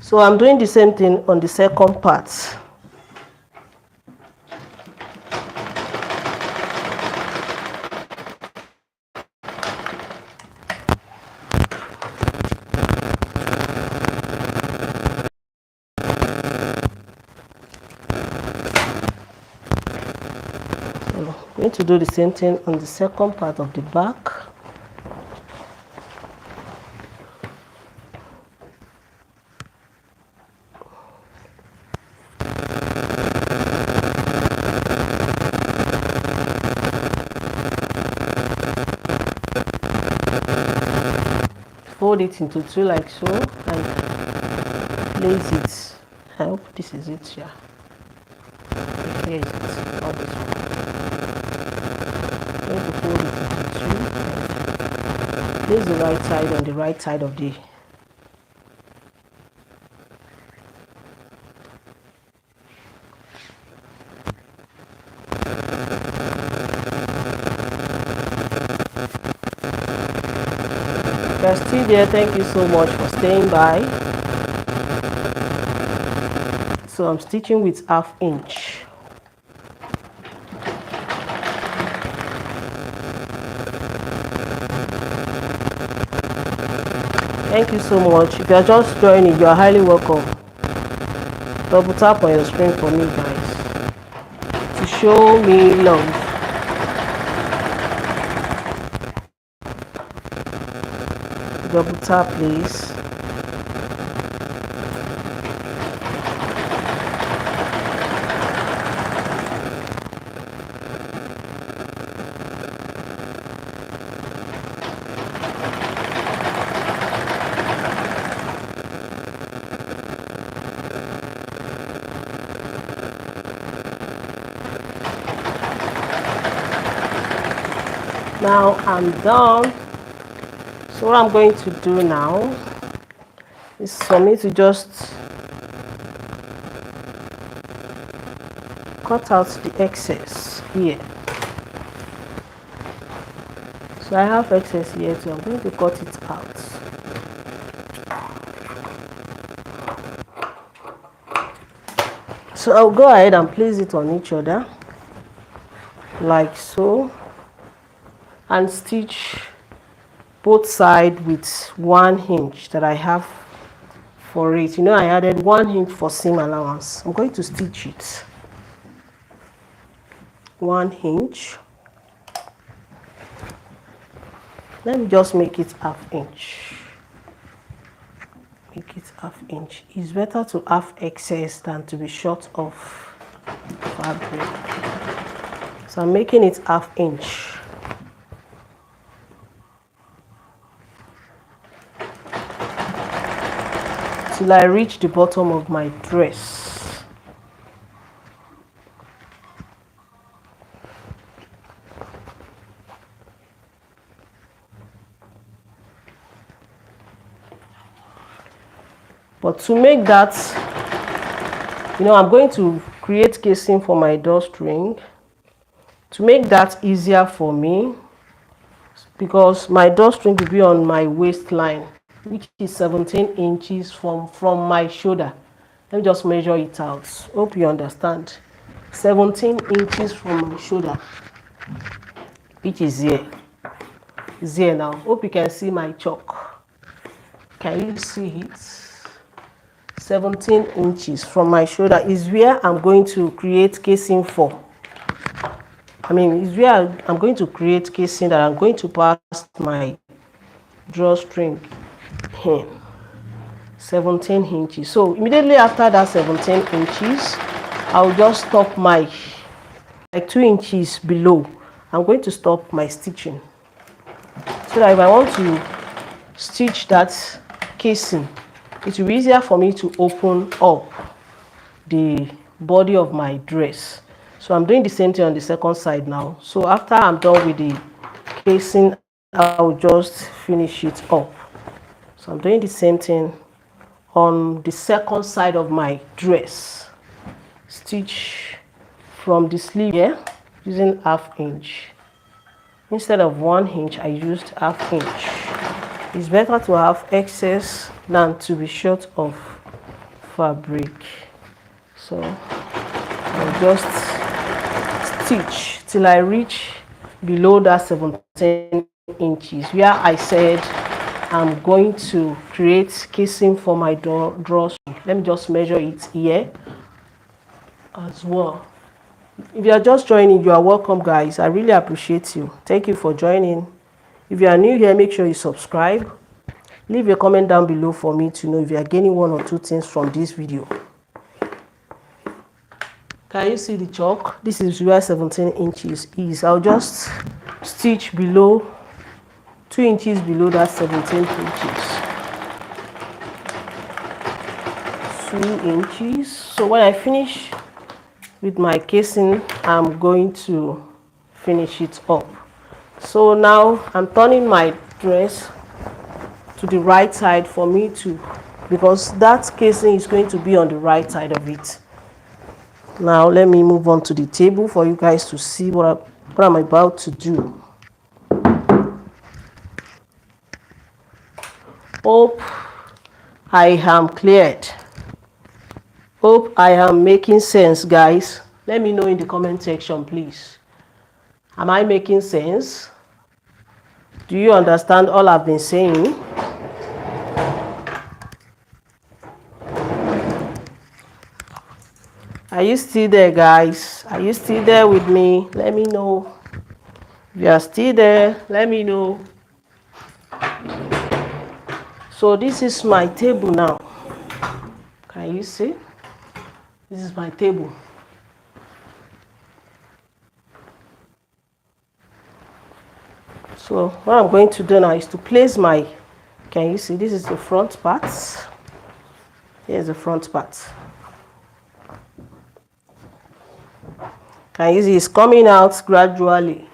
So I'm doing the same thing on the second part. So I'm going to do the same thing on the second part of the back. Fold it into two like so and place it. I hope this is it here. Here is it, not this one. I'm going to fold it into two. Place the right side on the right side of the If you're still there, thank you so much for staying by. So I'm stitching with 1/2 inch. Thank you so much. If you're just joining, you're highly welcome. Double tap on your screen for me, guys, to show me love. Double tap, please. Now I'm done. So what I'm going to do now is for me to just cut out the excess here. So I have excess here too. I'm going to cut it out. So I'll go ahead and place it on each other like so and stitch both sides with 1 inch that I have for it. You know, I added 1 inch for seam allowance. I'm going to stitch it 1 inch. Let me just make it 1/2 inch. Make it 1/2 inch. It's better to have excess than to be short of fabric. So I'm making it 1/2 inch. till I reach the bottom of my dress. But to make that, I'm going to create casing for my drawstring. To make that easier for me, because my drawstring will be on my waistline, which is 17 inches from my shoulder. Let me just measure it out. Hope you understand. 17 inches from my shoulder, which is here. Is here now. Hope you can see my chalk. Can you see it? 17 inches from my shoulder is where I'm going to create casing for. Is where I'm going to create casing that I'm going to pass my drawstring in. 17 inches. So immediately after that 17 inches, I'll just stop like 2 inches below. I'm going to stop my stitching. So that if I want to stitch that casing, it will be easier for me to open up the body of my dress. So I'm doing the same thing on the second side now. So after I'm done with the casing, I'll just finish it up. So I'm doing the same thing on the second side of my dress. Stitch from the sleeve here using 1/2 inch. Instead of 1 inch, I used 1/2 inch. It's better to have excess than to be short of fabric. So I'll just stitch till I reach below that 17 inches where I said I'm going to create casing for my drawstring. Let me just measure it here as well. If you are just joining, you are welcome, guys. I really appreciate you. Thank you for joining. If you are new here, make sure you subscribe. Leave a comment down below for me to know if you are gaining 1 or 2 things from this video. Can you see the chalk? This is where 17 inches is. I'll just stitch below 2 inches below that 17 inches. 2 inches. So when I finish with my casing, I'm going to finish it up. So now I'm turning my dress to the right side for me to, because that casing is going to be on the right side of it. Now let me move on to the table for you guys to see what I'm about to do. Hope I am cleared. Hope I am making sense, guys. Let me know in the comment section, please. Am I making sense? Do you understand all I've been saying? Are you still there, guys? Are you still there with me? Let me know. If you are still there, let me know. So this is my table now. Can you see? This is my table. So what I'm going to do now is to place my, can you see, this is the front part. Here's the front part. Can you see it's coming out gradually?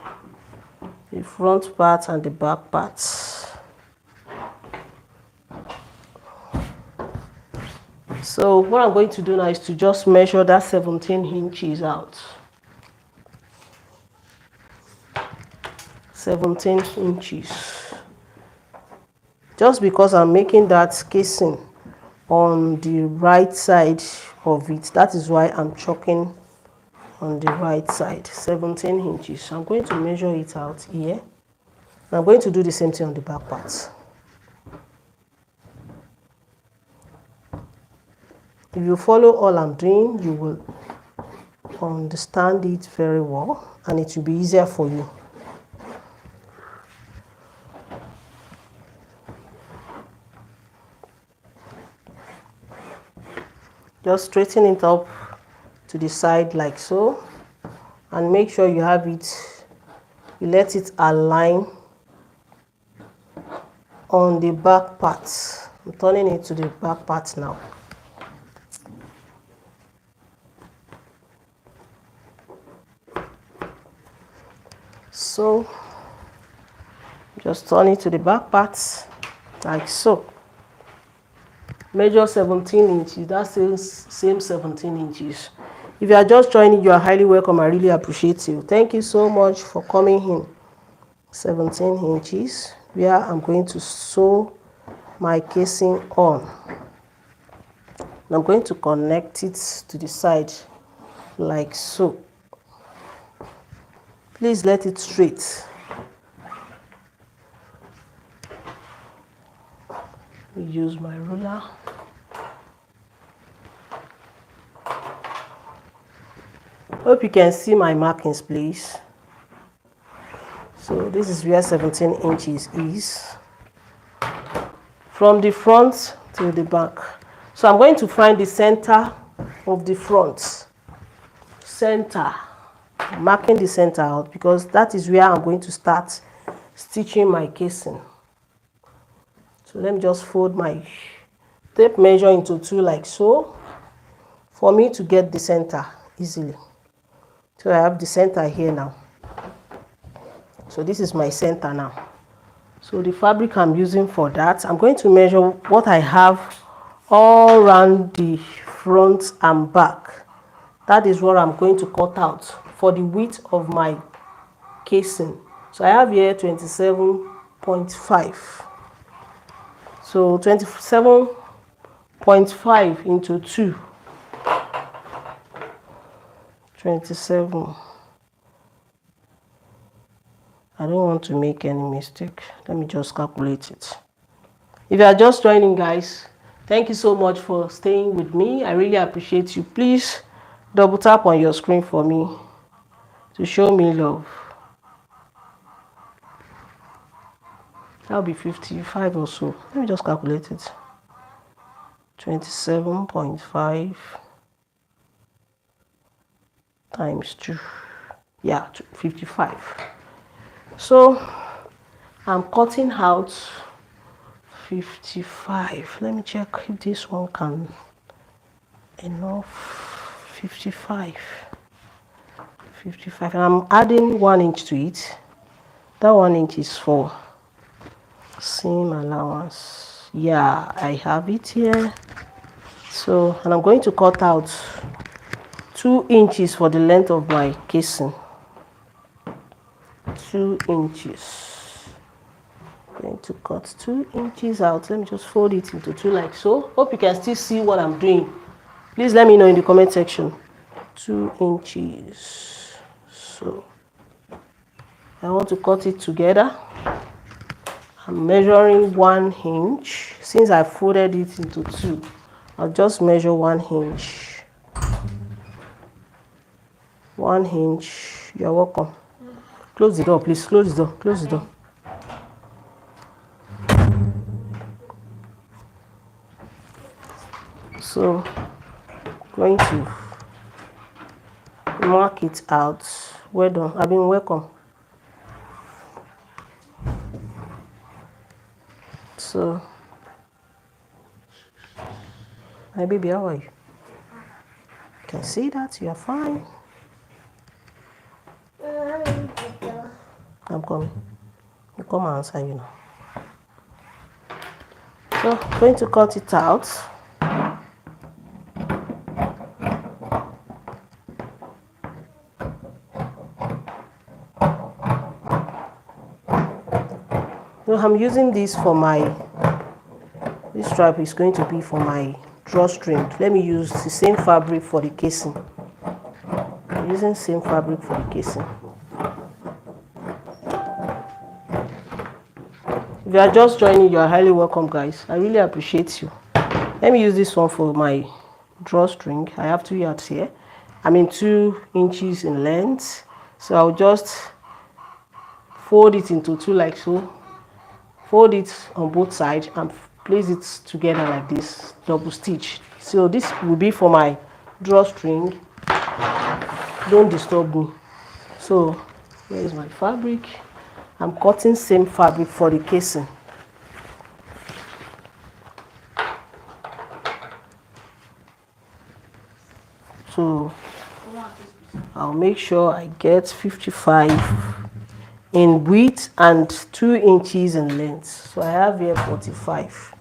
The front part and the back parts. So what I'm going to do now is to just measure that 17 inches out. 17 inches. Just because I'm making that casing on the right side of it, that is why I'm chalking on the right side. 17 inches. I'm going to measure it out here. And I'm going to do the same thing on the back part. If you follow all I'm doing, you will understand it very well and it will be easier for you. Just straighten it up to the side like so, and make sure you have it, you let it align on the back part. I'm turning it to the back part now. So just turn it to the back part like so. Measure 17 inches. That's same 17 inches. If you are just joining, you are highly welcome. I really appreciate you. Thank you so much for coming in. 17 inches where I'm going to sew my casing on. And I'm going to connect it to the side like so. Please let it straight. Use my ruler. Hope you can see my markings, please. So this is where 17 inches is. From the front to the back. So I'm going to find the center of the front. Center. I'm marking the center out because that is where I'm going to start stitching my casing. So let me just fold my tape measure into 2 like so for me to get the center easily. So I have the center here now. So this is my center now. So the fabric I'm using for that, I'm going to measure what I have all around the front and back. That is what I'm going to cut out for the width of my casing. So I have here 27.5. So 27.5 into 2. 27. I don't want to make any mistake. Let me just calculate it. If you are just joining, guys, thank you so much for staying with me. I really appreciate you. Please double tap on your screen for me to show me love. That'll be 55 or so. Let me just calculate it. 27.5 times 2. Yeah, 55. So I'm cutting out 55. Let me check if this one can enough. 55. And I'm adding 1 inch to it. That 1 inch is for seam allowance. Yeah, I have it here. So, and I'm going to cut out 2 inches for the length of my casing. 2 inches. I'm going to cut 2 inches out. Let me just fold it into 2 like so. Hope you can still see what I'm doing. Please let me know in the comment section. 2 inches. So I want to cut it together. I'm measuring 1 inch. Since I folded it into 2, I'll just measure 1 inch. 1 inch. You're welcome. Close the door, please. Close the door. Close the door. So, going to mark it out. Well done. I've been welcome. So, my baby, how are you? You can see that you are fine. I'm coming. You come and answer you now. So, I'm going to cut it out. So I'm using this for this strap is going to be for my drawstring. Let me use the same fabric for the casing. I'm using the same fabric for the casing. If you are just joining, you are highly welcome, guys. I really appreciate you. Let me use this one for my drawstring. I have 2 yards here. 2 inches in length. So I'll just fold it into 2 like so. Fold it on both sides and place it together like this, double stitch. So this will be for my drawstring. Don't disturb me. So here is my fabric. I'm cutting same fabric for the casing. So I'll make sure I get 55 in width and 2 inches in length. So I have here 45.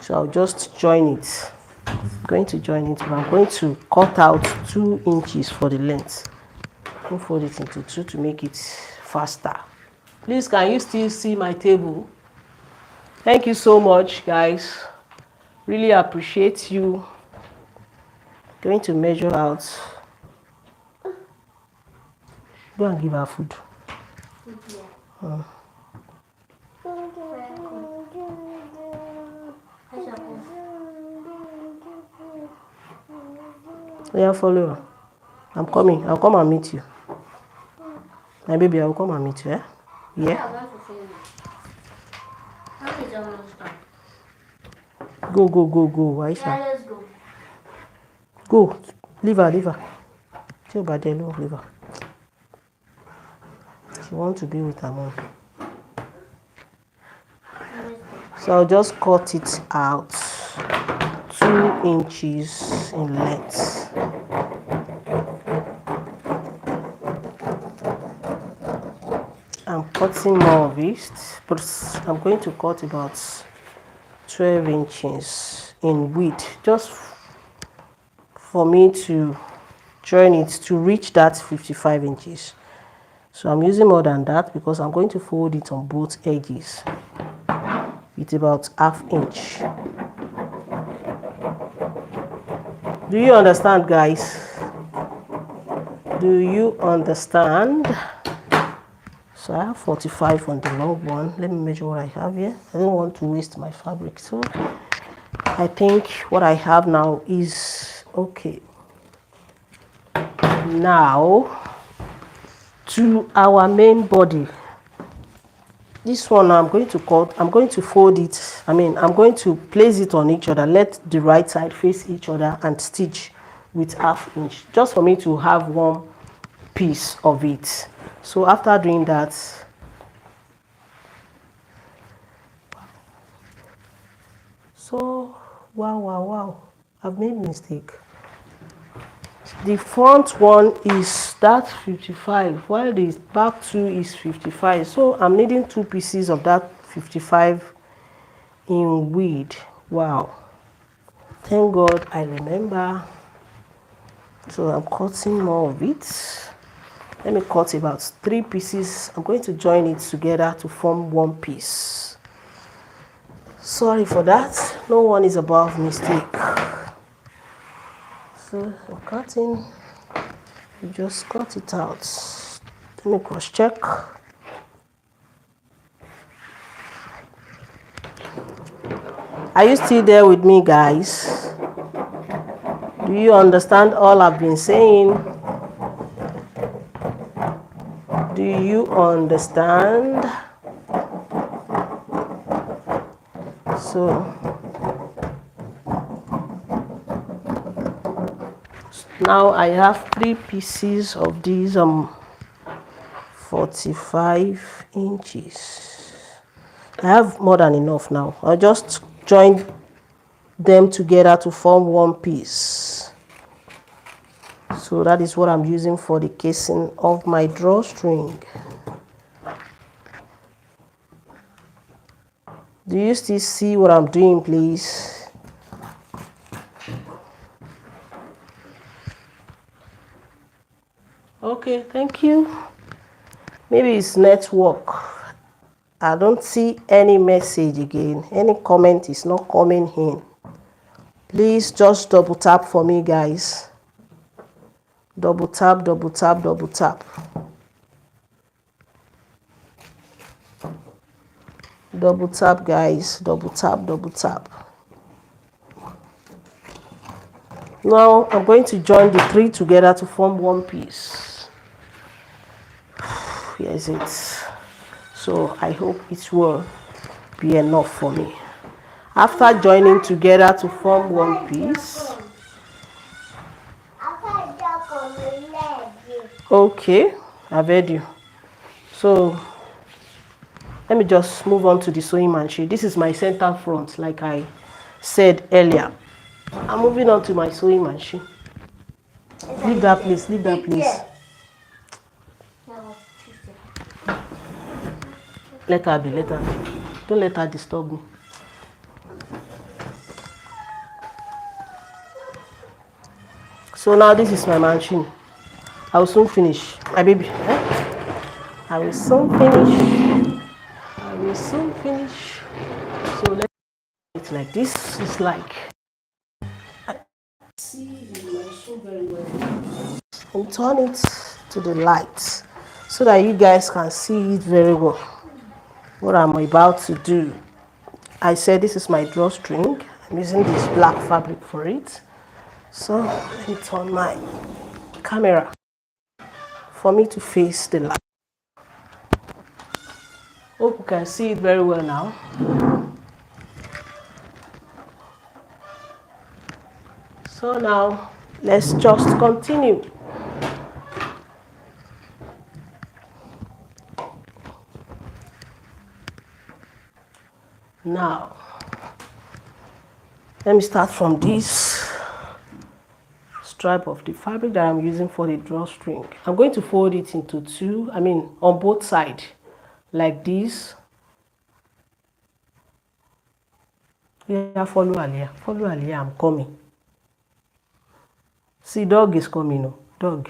So I'll just join it. I'm going to join it, but I'm going to cut out 2 inches for the length. I'll fold it into 2 to make it faster. Please, can you still see my table? Thank you so much, guys. Really appreciate you. Going to measure out. Go and give her food. Yeah, follow her. I'm coming. I'll come and meet you. My baby, I'll come and meet you, eh? Yeah? Go, Aisha. Yeah, let's go. Go. Leave her. Tell Badelo, leave her. She wants to be with her mom. So I'll just cut it out 2 inches in length. I'm cutting more of it, but I'm going to cut about 12 inches in width, just for me to join it to reach that 55 inches. So I'm using more than that because I'm going to fold it on both edges with about ½ inch. Do you understand, guys? Do you understand? So I have 45 on the long one. Let me measure what I have here. I don't want to waste my fabric. So I think what I have now is okay. Now to our main body. This one I'm going to cut. I'm going to fold it. I'm going to place it on each other. Let the right side face each other and stitch with ½ inch. Just for me to have one piece of it. So after doing that, so wow, I've made a mistake. The front one is that 55, while the back two is 55. So I'm needing 2 pieces of that 55 in width. Wow. Thank God I remember. So I'm cutting more of it. Let me cut about 3 pieces. I'm going to join it together to form one piece. Sorry for that. No one is above mistake. So I'm cutting. You just cut it out. Let me cross check. Are you still there with me, guys? Do you understand all I've been saying? Do you understand? So now I have 3 pieces of these 45 inches. I have more than enough now. I'll just join them together to form one piece. So that is what I'm using for the casing of my drawstring. Do you still see what I'm doing, please? Okay, thank you. Maybe it's network. I don't see any message again. Any comment is not coming in. Please just double tap for me, guys. Double tap. Double tap, guys. Double tap. Now I'm going to join the 3 together to form one piece. Here is it. So I hope it will be enough for me. After joining together to form one piece. Okay, I've heard you. So let me just move on to the sewing machine. This is my center front, like I said earlier. I'm moving on to my sewing machine. Leave that place, leave that place. Let her be, let her be. Don't let her disturb me. So now this is my machine. I will soon finish. My baby. I will soon finish. I will soon finish. So let's do it like this. It's like see the machine very well. And turn it to the light so that you guys can see it very well. What I'm about to do. I said this is my drawstring. I'm using this black fabric for it. So let me turn my camera for me to face the light. Hope you can see it very well now. So now let's just continue. Now let me start from this stripe of the fabric that I'm using for the drawstring. I'm going to fold it into two, on both sides like this. Yeah, follow Alia, I'm coming. See, dog is coming, no, dog.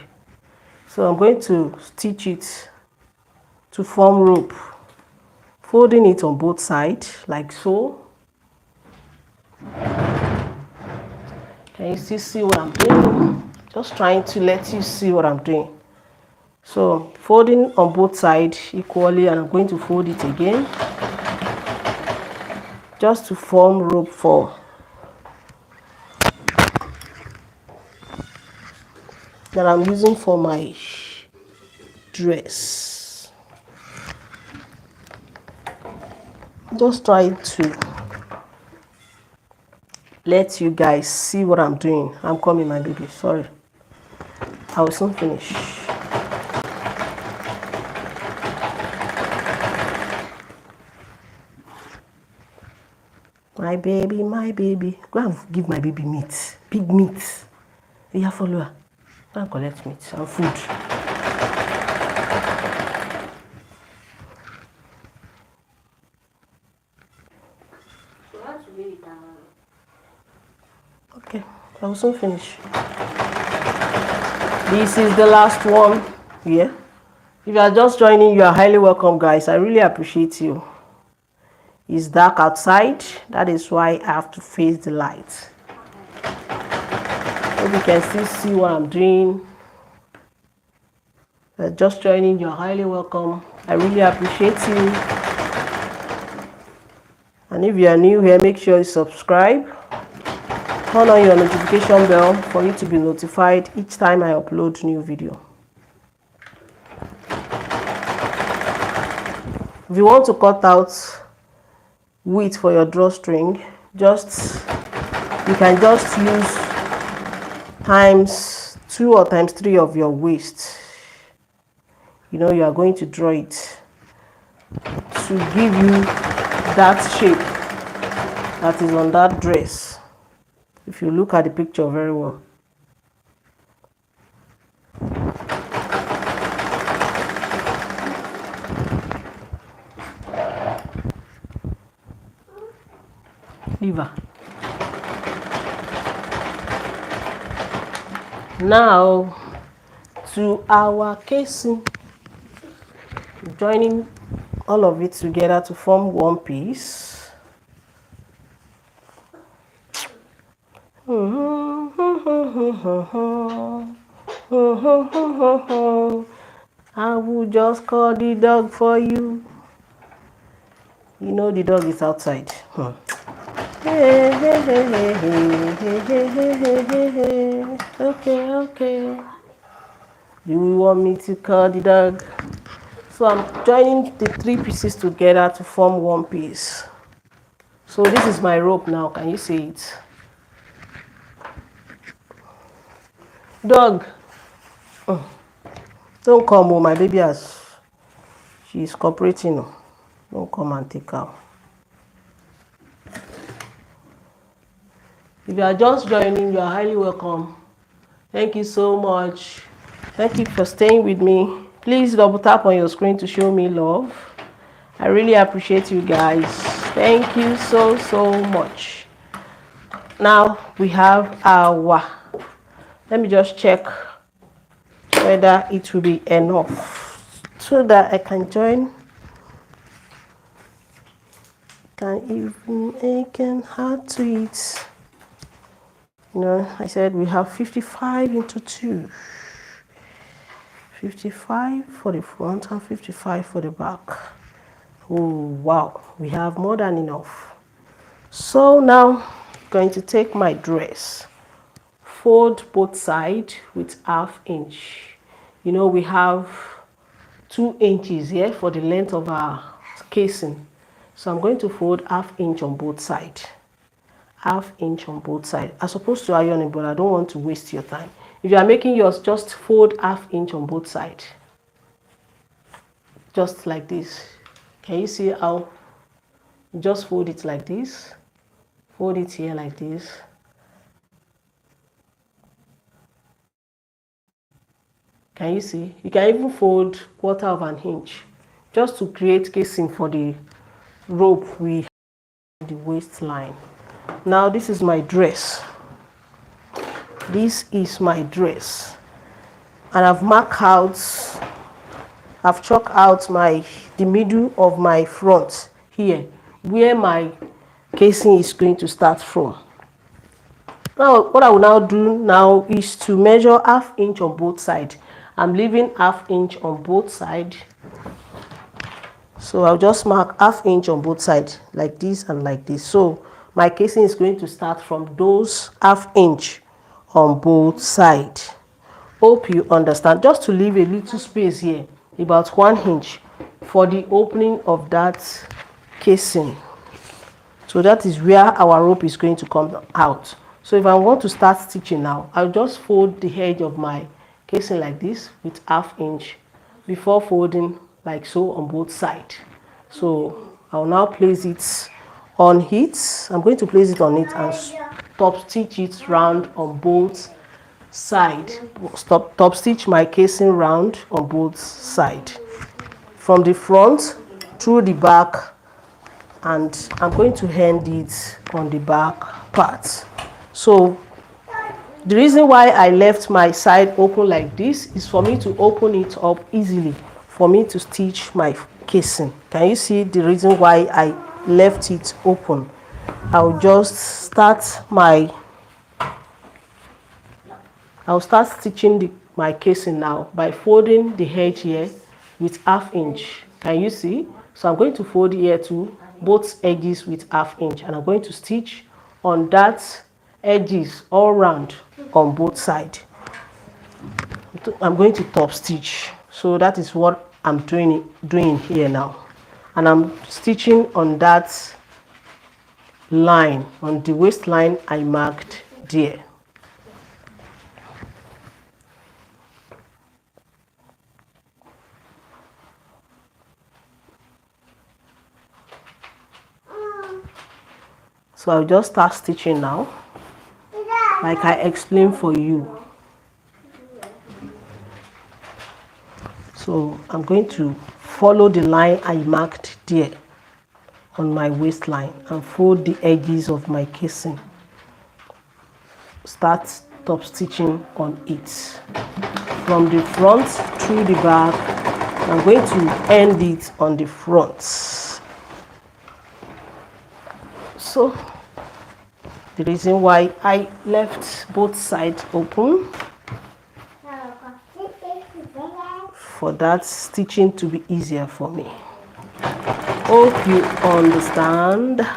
So I'm going to stitch it to form rope, folding it on both sides like so. Can you still see what I'm doing? Just trying to let you see what I'm doing. So folding on both sides equally, and I'm going to fold it again just to form rope for that I'm using for my dress. Just trying to let you guys see what I'm doing. I'm coming, my baby. Sorry. I will soon finish. My baby, my baby. Go and give my baby meat. Big meat. You follow her. Go and collect meat and food. Okay, I will soon finish. This is the last one. Yeah. If you are just joining, you are highly welcome, guys. I really appreciate you. It's dark outside. That is why I have to face the light. Hope you can still see what I'm doing. If you're just joining, you're highly welcome. I really appreciate you. And if you are new here, make sure you subscribe. Turn on your notification bell for you to be notified each time I upload new video. If you want to cut out width for your drawstring, you can just use ×2 or ×3 of your waist. You are going to draw it to give you that shape that is on that dress. If you look at the picture very well. Lever. Now to our casing, joining all of it together to form one piece. I will just call the dog for you. You know the dog is outside. Okay. Do you want me to call the dog? So I'm joining the 3 pieces together to form one piece. So this is my rope now. Can you see it? Dog. Don't come, my baby she's cooperating. Don't come and take her. If you are just joining, you are highly welcome. Thank you so much. Thank you for staying with me. Please double tap on your screen to show me love. I really appreciate you guys. Thank you so much. Now we have our, let me just check whether it will be enough so that I can join. I can add to it. You know, I said we have 55 into 2. 55 for the front and 55 for the back. Oh wow, we have more than enough. So now I'm going to take my dress, fold both sides with 1/2 inch. You know, we have 2 inches here for the length of our casing. So I'm going to fold 1/2 inch on both sides. 1/2 inch on both sides. I'm supposed to iron it, but I don't want to waste your time. If you are making yours, just fold 1/2 inch on both sides. Just like this. Can you see how you just fold it like this? Fold it here like this. Can you see? You can even fold 1/4 of an inch just to create casing for the rope we have the waistline. Now this is my dress. This is my dress. And I've marked out, I've chalked out the middle of my front here, where my casing is going to start from. Now, what I will now do now is to measure 1/2 inch on both sides. I'm leaving 1/2 inch on both sides. So I'll just mark 1/2 inch on both sides, like this and like this. So my casing is going to start from those 1/2 inch on both sides. Hope you understand. Just to leave a little space here, about 1 inch, for the opening of that casing. So that is where our rope is going to come out. So if I want to start stitching now, I'll just fold the edge of my casing like this with 1/2 inch before folding like so on both sides. So I'll now place it on it. I'm going to place it on it and top stitch it round on both sides. Top stitch my casing round on both sides, from the front through the back, and I'm going to end it on the back part. So the reason why I left my side open like this is for me to open it up easily for me to stitch my casing. Can you see the reason why I left it open? I'll just start stitching my casing now by folding the edge here with 1/2 inch. Can you see? So I'm going to fold here to both edges with 1/2 inch, and I'm going to stitch on that edges all round on both sides. I'm going to top stitch. So that is what I'm doing here now, and I'm stitching on that line, on the waistline I marked there. So I'll just start stitching now, like I explained for you. So I'm going to follow the line I marked there on my waistline and fold the edges of my casing. Start top stitching on it from the front through the back. I'm going to end it on the front. So the reason why I left both sides open, for that stitching to be easier for me. Hope you understand.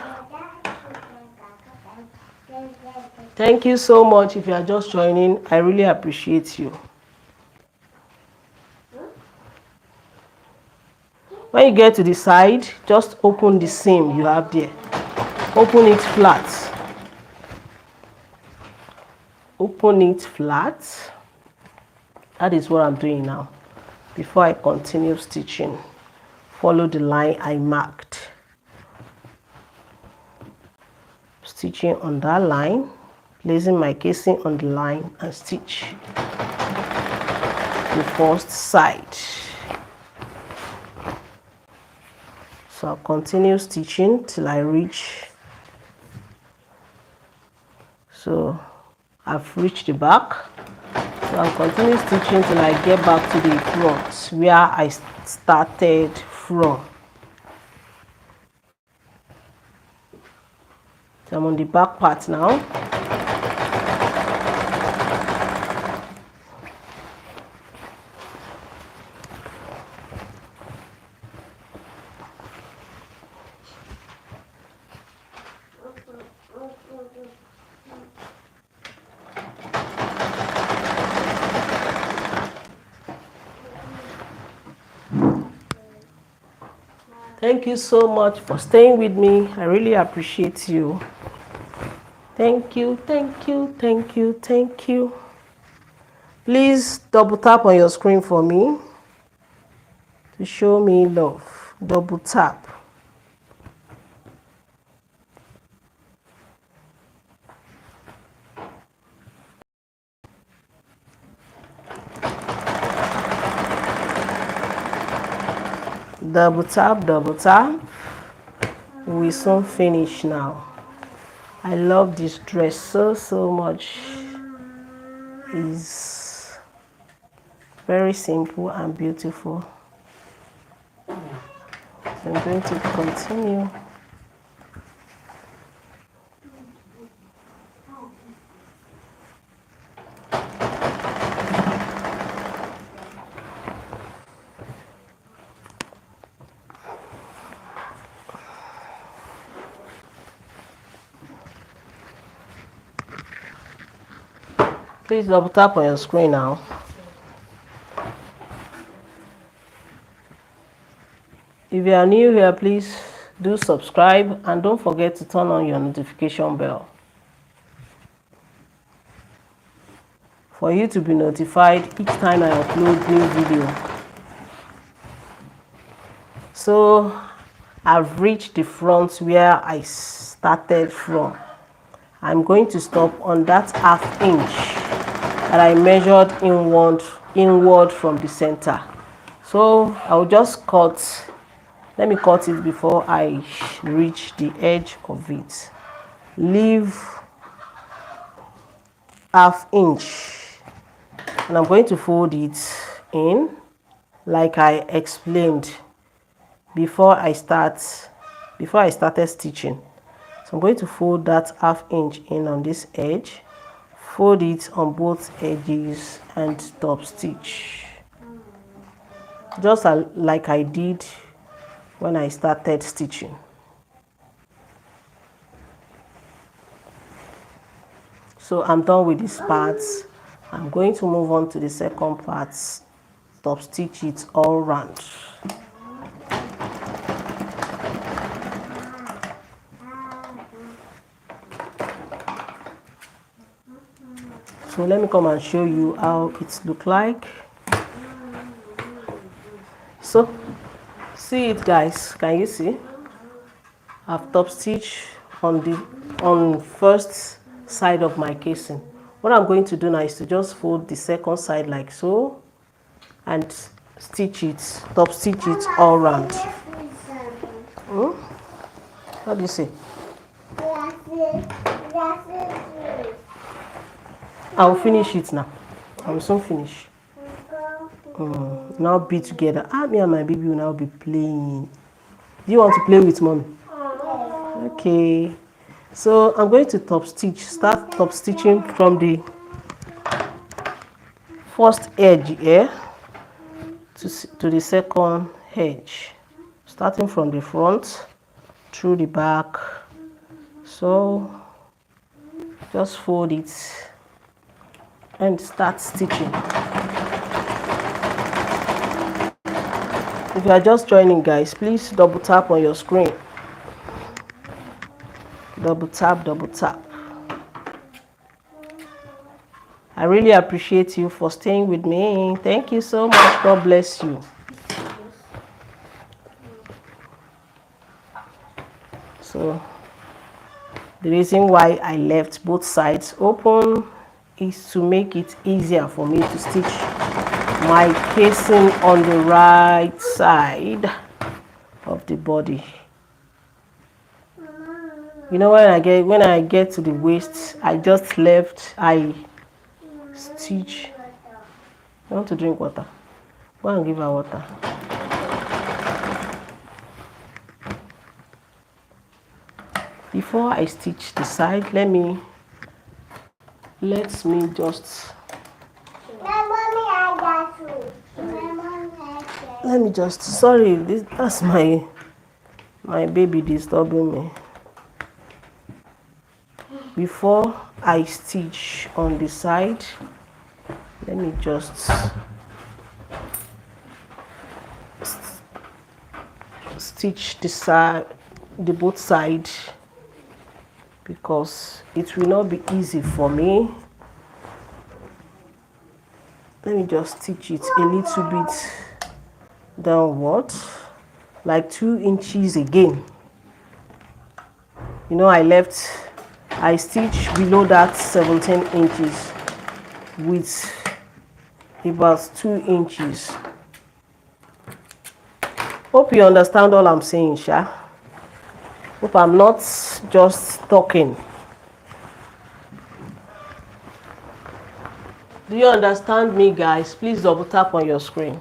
Thank you so much. If you are just joining, I really appreciate you. When you get to the side, just open the seam you have there. Open it flat. Open it flat. That is what I'm doing now. Before I continue stitching, follow the line I marked. Stitching on that line, placing my casing on the line and stitch the first side. So I'll continue stitching till I reach. So I've reached the back. So I'll continue stitching till I get back to the front where I started from. So I'm on the back part now. Thank you so much for staying with me. I really appreciate you. Thank you, thank you, thank you, thank you. Please double tap on your screen for me to show me love. Double tap. Double tap, double tap. We soon finish now. I love this dress so much. It's very simple and beautiful. So I'm going to continue. Please double tap on your screen now. If you are new here, please do subscribe and don't forget to turn on your notification bell for you to be notified each time I upload new video. So I've reached the front where I started from. I'm going to stop on that ½ inch that I measured inward from the center. So I'll just cut. Let me cut it before I reach the edge of it. Leave ½ inch, and I'm going to fold it in like I explained before I started stitching. So I'm going to fold that ½ inch in on this edge, fold it on both edges and top stitch, just like I did when I started stitching. So I'm done with this part. I'm going to move on to the second part. Top stitch it all round. So let me come and show you how it looks like. So see it, guys, can you see? I've top stitched on first side of my casing. What I'm going to do now is to just fold the second side like so and stitch it, top stitch it all round. What do you say? I'll finish it now. I'll soon finish. Now be together. Me and my baby will now be playing. Do you want to play with mommy? Okay. So I'm going to top stitch. Start top stitching from the first edge here to the second edge, starting from the front through the back. So just fold it and start stitching. If you are just joining, guys, please double tap on your screen. Double tap, double tap. I really appreciate you for staying with me. Thank you so much. God bless you. So The reason why I left both sides open is to make it easier for me to stitch my casing on the right side of the body. You know, when I get to the waist, I just left, I stitch. I want to drink water. Go and give her water. Before I stitch the side, let me just sorry, that's my baby disturbing me. Before I stitch on the side, let me just stitch the both sides, because it will not be easy for me. Let me just stitch it a little bit downward, like 2 inches again. You know, I stitched below that 17 inches with about 2 inches. Hope you understand all I'm saying, Sha. Hope I'm not just talking. Do you understand me, guys? Please double tap on your screen.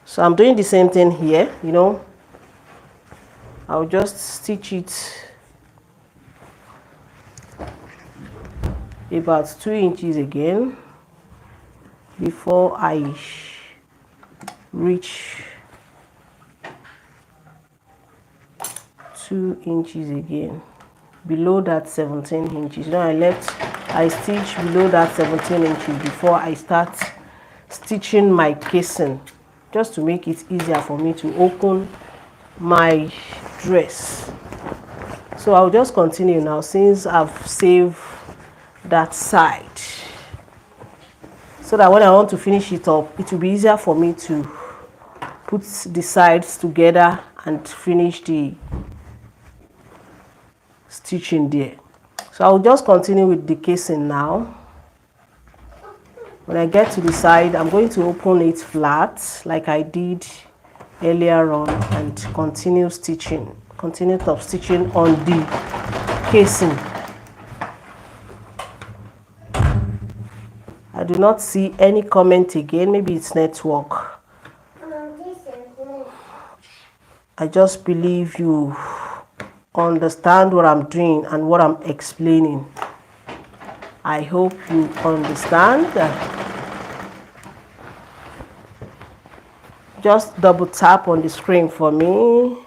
So I'm doing the same thing here, you know. I'll just stitch it about 2 inches again before I reach 2 inches again below that 17 inches. Now I stitch below that 17 inches before I start stitching my casing, just to make it easier for me to open my dress. So I'll just continue now, since I've saved that side, so that when I want to finish it up, it will be easier for me to put the sides together and finish the stitching there. So I'll just continue with the casing now. When I get to the side, I'm going to open it flat like I did earlier on and continue top stitching on the casing. I do not see any comment again. Maybe it's network. I just believe you understand what I'm doing and what I'm explaining. I hope you understand. Just double tap on the screen for me.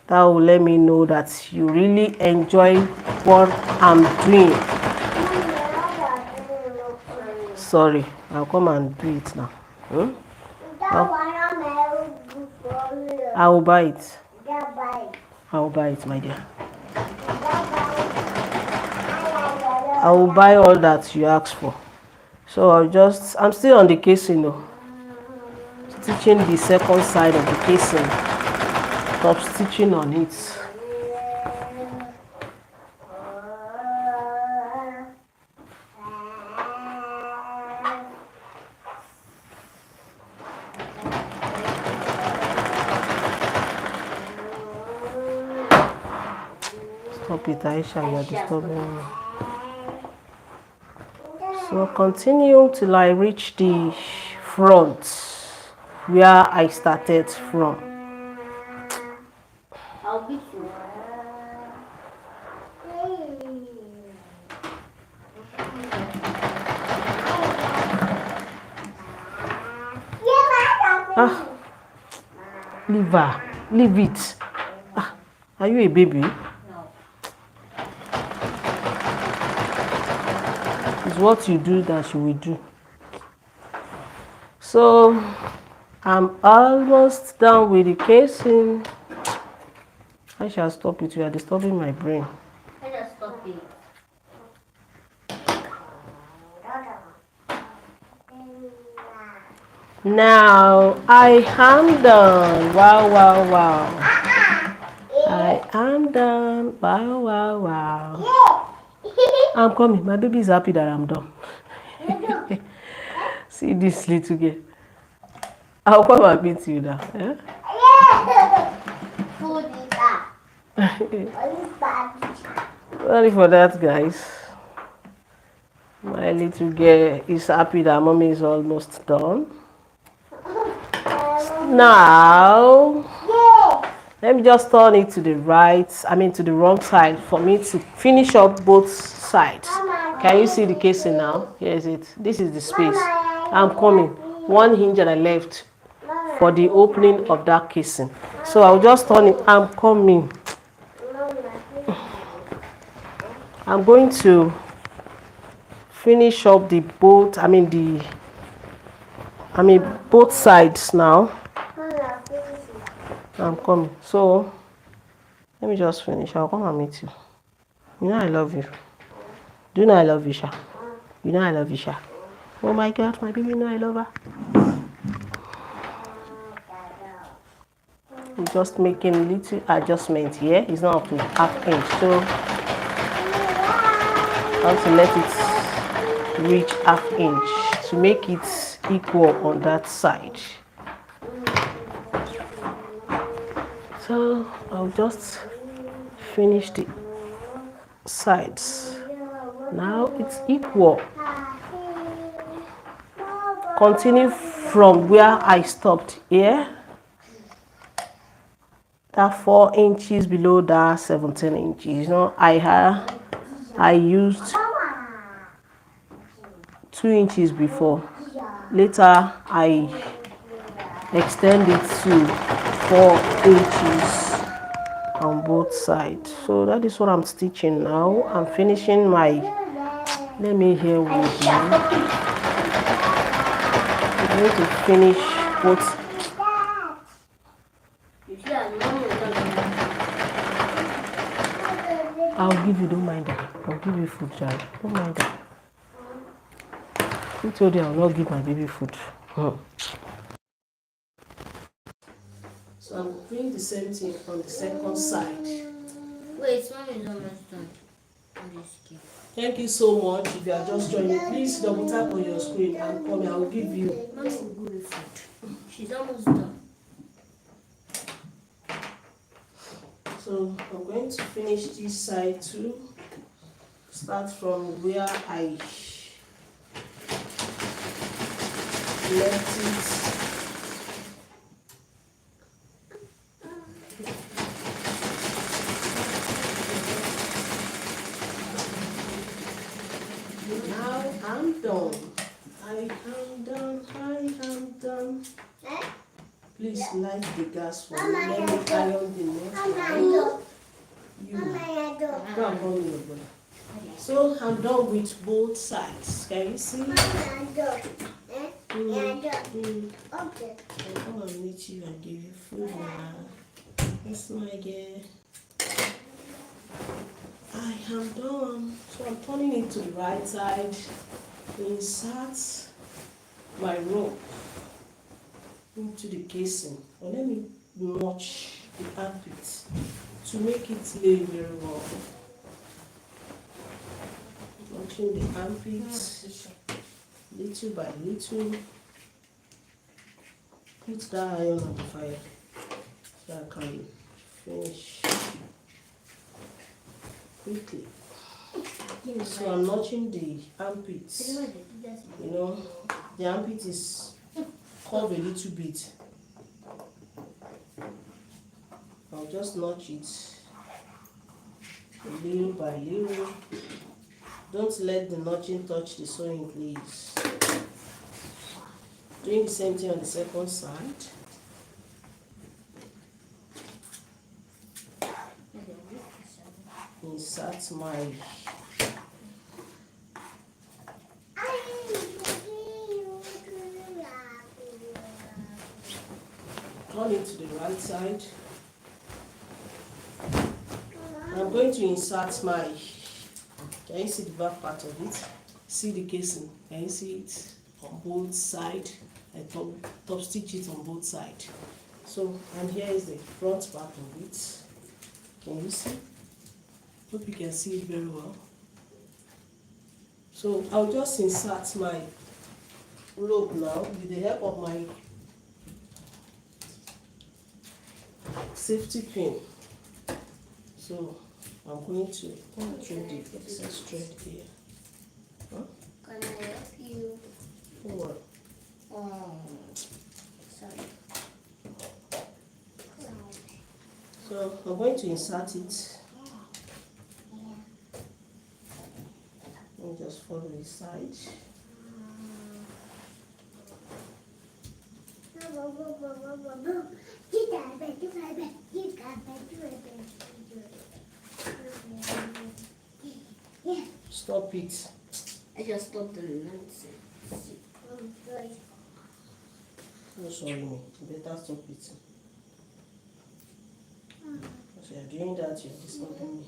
That will let me know that you really enjoy what I'm doing. Sorry, I'll come and do it now. I will buy it. I will buy it, my dear. I will buy all that you asked for. So I'm still on the casing though. Stitching the second side of the casing. Top stitching on it. Stop it, Aisha, you're disturbing me. So continue till I reach the front where I started from. Leave it. Are you a baby? It's what you do that you will do. So I'm almost done with the casing. I shall stop it. You are disturbing my brain. I just stop it. Now I am done. Wow. I I'm done. Wow, wow, wow. I'm coming. My baby is happy that I'm done. See this little girl. I'll come and beat you now. Eh? Sorry for that, guys. My little girl is happy that mommy is almost done. Now, let me just turn it to the right, to the wrong side for me to finish up both sides. Can you see the casing now? Here is it. This is the space. I'm coming. One hinge and I left for the opening of that casing. So I'll just turn it. I'm coming. I'm going to finish up the both, both sides now. I'm coming. So let me just finish. I'll come and meet you. You know I love you. Do you know I love you, Sha? You know I love you, Sha. Oh my God, my baby, know I love her. I'm just making a little adjustment here. It's not up to half inch, so I have to let it reach half inch to make it equal on that side. So I'll just finish the sides. Now it's equal. Continue from where I stopped here. That 4 inches below that 17 inches. You know, I used 2 inches before. Later I extend it to 4 inches on both sides. So that is what I'm stitching now. I'm finishing my, let me hear with you. I'm going to finish both. I'll give you, don't mind that. I'll give you food, child. Don't mind that. Who told you I'll not give my baby food? So I'm doing the same thing on the second side. Wait, mom is almost done. Thank you so much. If you are just joining, please double tap on your screen and come here. I will give you. Mommy will give you food. She's almost done. So I'm going to finish this side too. Start from where I left it. Now I'm done. I am done. Please light the gas for me. Let me iron the net. So I'm done with both sides. Can you see? Okay. I'll come and meet you and give you food now. That's my girl. I am done. So I'm turning it to the right side. Insert my rope into the casing. And let me notch the armpit to make it lay very well. Notching the armpit little by little. Put that iron on the fire so I can finish quickly. So I'm notching the armpits. You know, the armpit is curved a little bit. I'll just notch it little by little. Don't let the notching touch the sewing, please. Doing the same thing on the second side. Insert my turn it to the right side. I'm going to insert my, can you see the back part of it? See the casing, can you see it on both sides? I top stitch it on both sides. So, and here is the front part of it. Can you see? Hope you can see it very well. So I'll just insert my rope now with the help of my safety pin. So I'm going to pull through the excess thread here. Huh? Can I help you? For what? Sorry. So I'm going to insert it. And just follow the side. Stop it. I just stopped the nonsense. No, sorry, me. You better stop it. If you're doing that, you're disturbing me.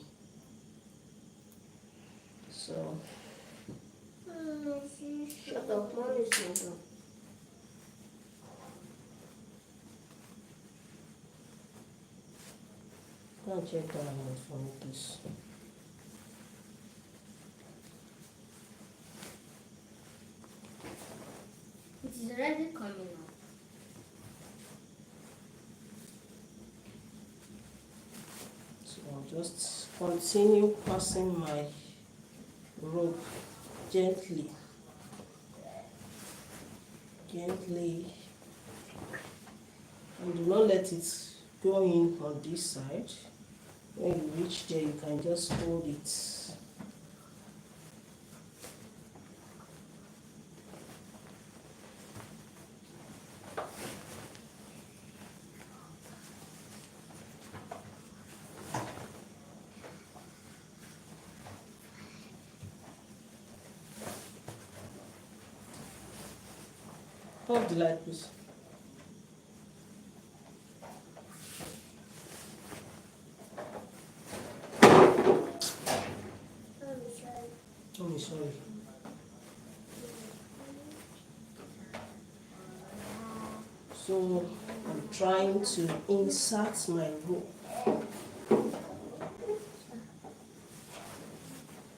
So, Shut up, mommy, shut up. go and check that one for me, please. It is already coming out. So I'll just continue passing my rope gently. Gently. And do not let it go in on this side. When you reach there, you can just hold it. Off the light, please. Oh, sorry. So I'm trying to insert my rope.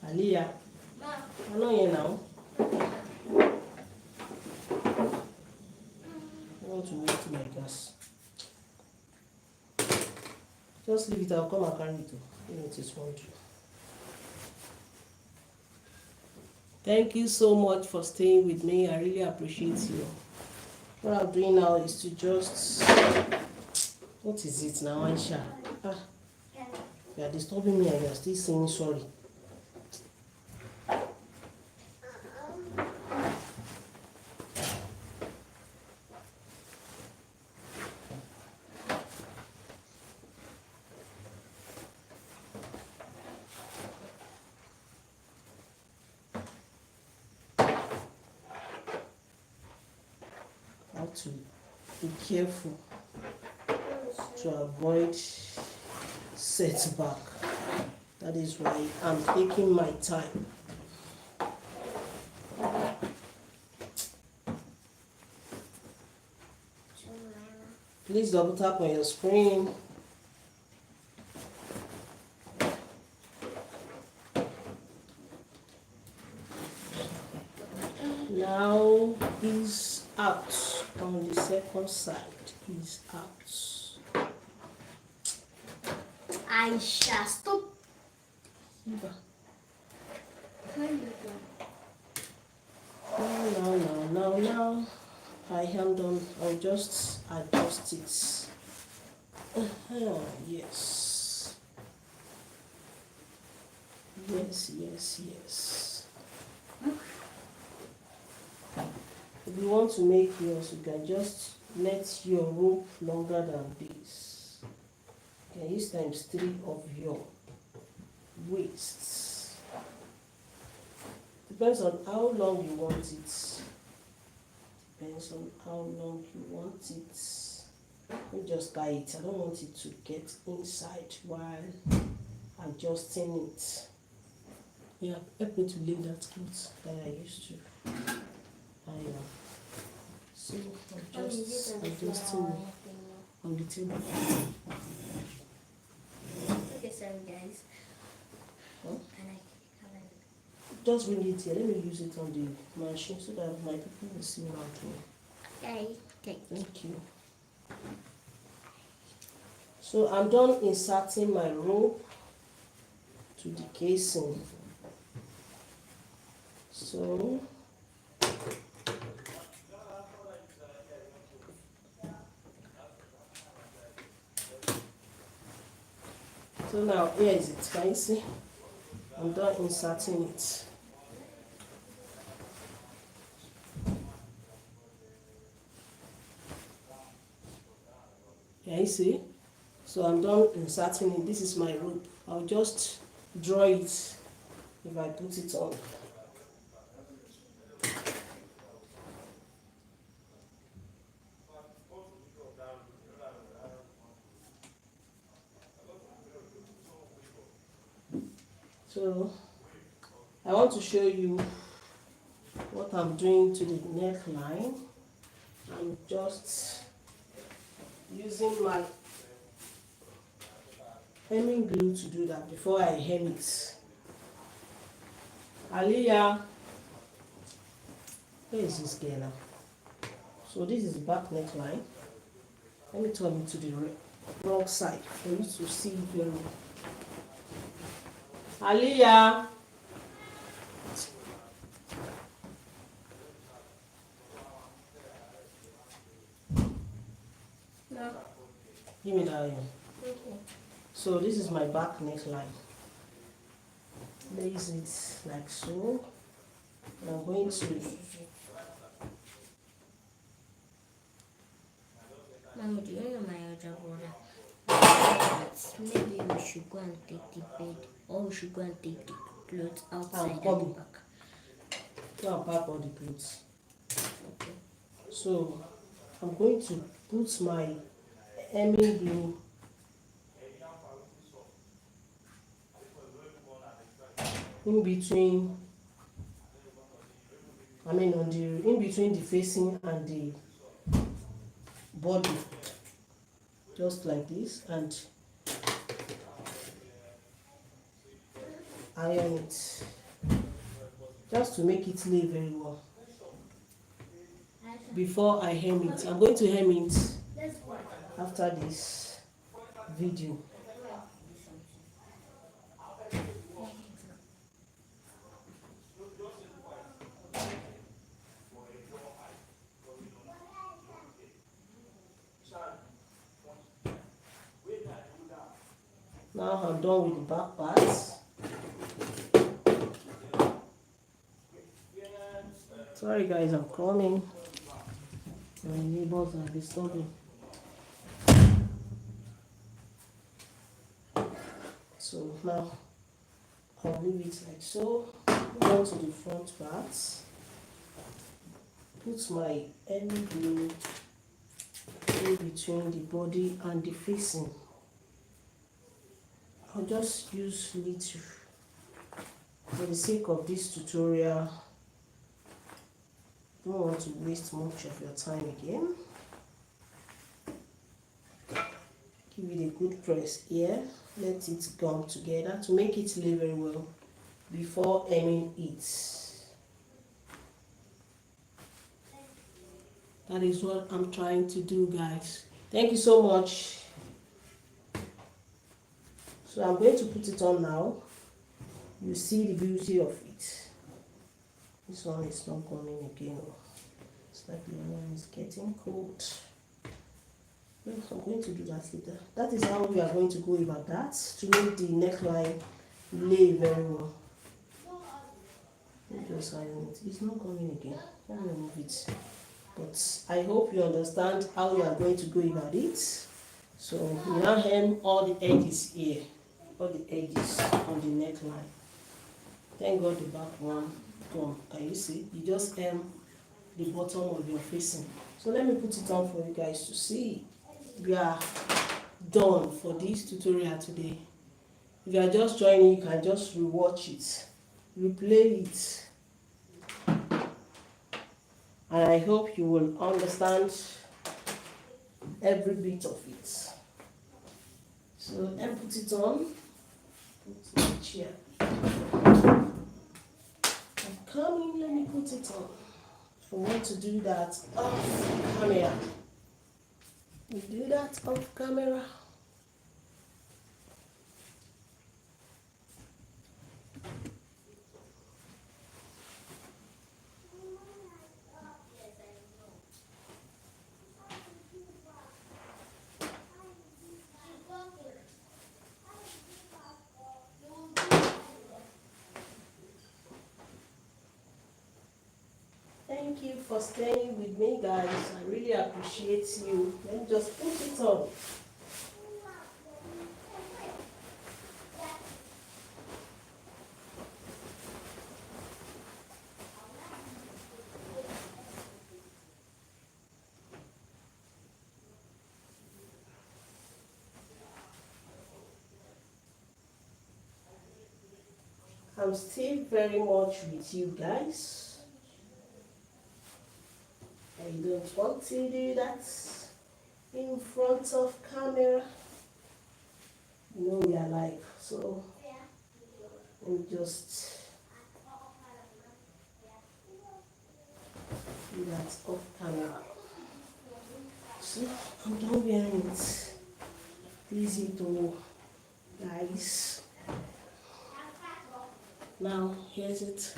Aliyah, I know you now. I want to wait my gas. Just leave it, I'll come and carry it. It is one too. Thank you so much for staying with me. I really appreciate you. What I'm doing now is to just... What is it now, Aisha? You are disturbing me and you are still saying sorry. To be careful to avoid setback. That is why I'm taking my time. Please double tap on your screen. Now is out. On the second side is out. I shall stop. Now. I am done. I'll just adjust it. Yes. Yes. If you want to make yours, you can just let your rope longer than this. You can use times 3 of your waist. Depends on how long you want it. Let me just tie it. I don't want it to get inside while adjusting it. Yeah, help me to lay that cloth that I used to. So I'm just adjusting on the table. Okay, sorry guys. Huh? And I Just bring it here. Let me use it on the machine so that my people will see what I'm doing. okay. Thank you. So I'm done inserting my rope to the casing. So now here is it. Can you see? I'm done inserting it. Can you see? So I'm done inserting it. This is my rope. I'll just draw it if I put it on. So I want to show you what I'm doing to the neckline. I'm just using my hemming glue to do that before I hem it. Aliyah, where is this girl now? So this is the back neckline. Let me turn it to the wrong side for you to see it very well. Aliyah, No. give me that iron. Okay. So this is my back neckline. Lace it like so. And I'm going to Mama, do you know my other brother? Maybe we should go and take the bed, or we should go and take the clothes outside at the coming. back. go and pack all the clothes. Okay. So I'm going to put my hemming glue in between, in between the facing and the body, just like this, and iron it just to make it lay very well before I hem it. I'm going to hem it after this video. Now I'm done with the back parts. Sorry guys, I'm coming. My neighbors are disturbing. So now I'll leave it like so. Go to the front parts. Put my hemming glue in between the body and the facing. I'll just use little for the sake of this tutorial. Don't want to waste much of your time again. Give it a good press here. Let it gum together to make it lay very well before hemming it. That is what I'm trying to do, guys. Thank you so much. So I'm going to put it on now. You see the beauty of it. This one is not coming again. It's like the other one is getting cold. Well, I'm going to do that later. That is how we are going to go about that to make the neckline lay very well. Just iron it. It's not coming again. Let me remove it. But I hope you understand how we are going to go about it. So we now hem all the edges here, all the edges on the neckline. Thank God the back one gone. Can you see? You just hem the bottom of your facing. So let me put it on for you guys to see. We are done for this tutorial today. If you are just joining, you can just rewatch it, replay it, and I hope you will understand every bit of it. So then put it on. put the chair. I'm coming, let me put it on. I want to do that off camera. We do that off camera. Thank you for staying with me, guys. I really appreciate you. Let me just put it on. I'm still very much with you guys. I don't want to do that in front of camera. You know we are live, so let me just do that off camera. So I'm done wearing it. Easy to guys. Now here's it.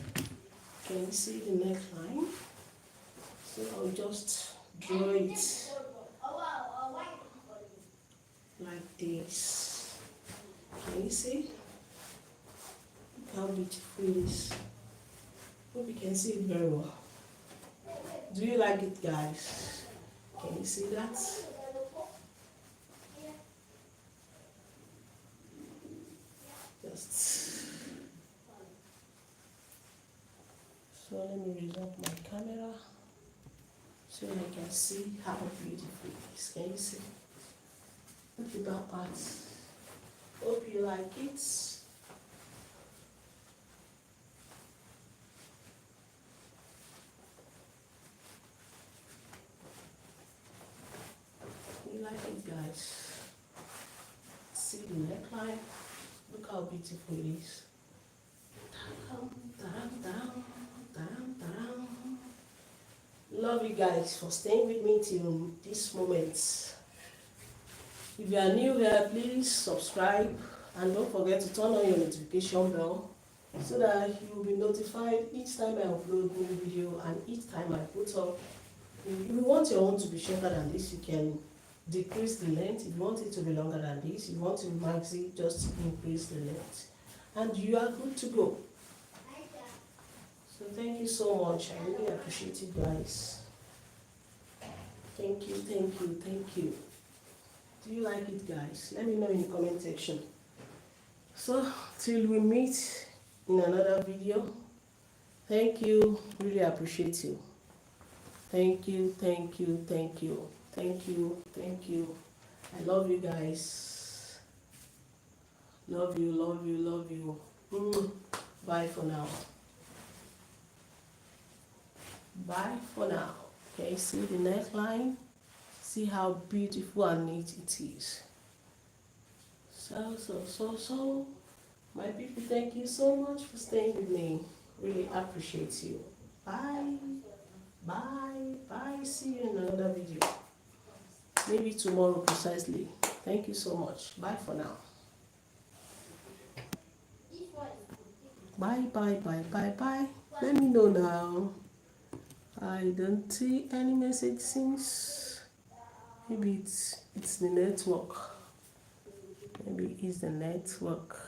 Can you see the neckline? So I'll just draw it like this. Can you see? Look how beautiful it is. Hope you can see it very well. Do you like it, guys? Can you see that? Just so let me raise up my camera so I can see how beautiful it is. Can you see? Look at that part. Hope you like it. You like it, guys? See the neckline? Look how beautiful it is. Love you guys for staying with me till this moment. If you are new here, please subscribe and don't forget to turn on your notification bell so that you will be notified each time I upload new video and each time I put up. If you want your own to be shorter than this, you can decrease the length. If you want it to be longer than this, if you want to max it, just increase the length. And you are good to go. So thank you so much. I really appreciate you guys. Thank you, thank you, thank you. Do you like it, guys? Let me know in the comment section. So till we meet in another video, thank you. Really appreciate you. Thank you, thank you, thank you, thank you, thank you. I love you guys. Love you, love you, love you. Bye for now. Bye for now. Okay, see the neckline? See how beautiful and neat it is. So, my people, thank you so much for staying with me. Really appreciate you. Bye. Bye. Bye. See you in another video. Maybe tomorrow precisely. Thank you so much. Bye for now. Bye, bye, bye, bye, bye. Let me know now. I don't see any message since. Maybe it's the network. Maybe it's the network.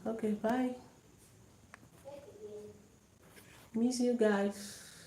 Okay, bye. Miss you guys.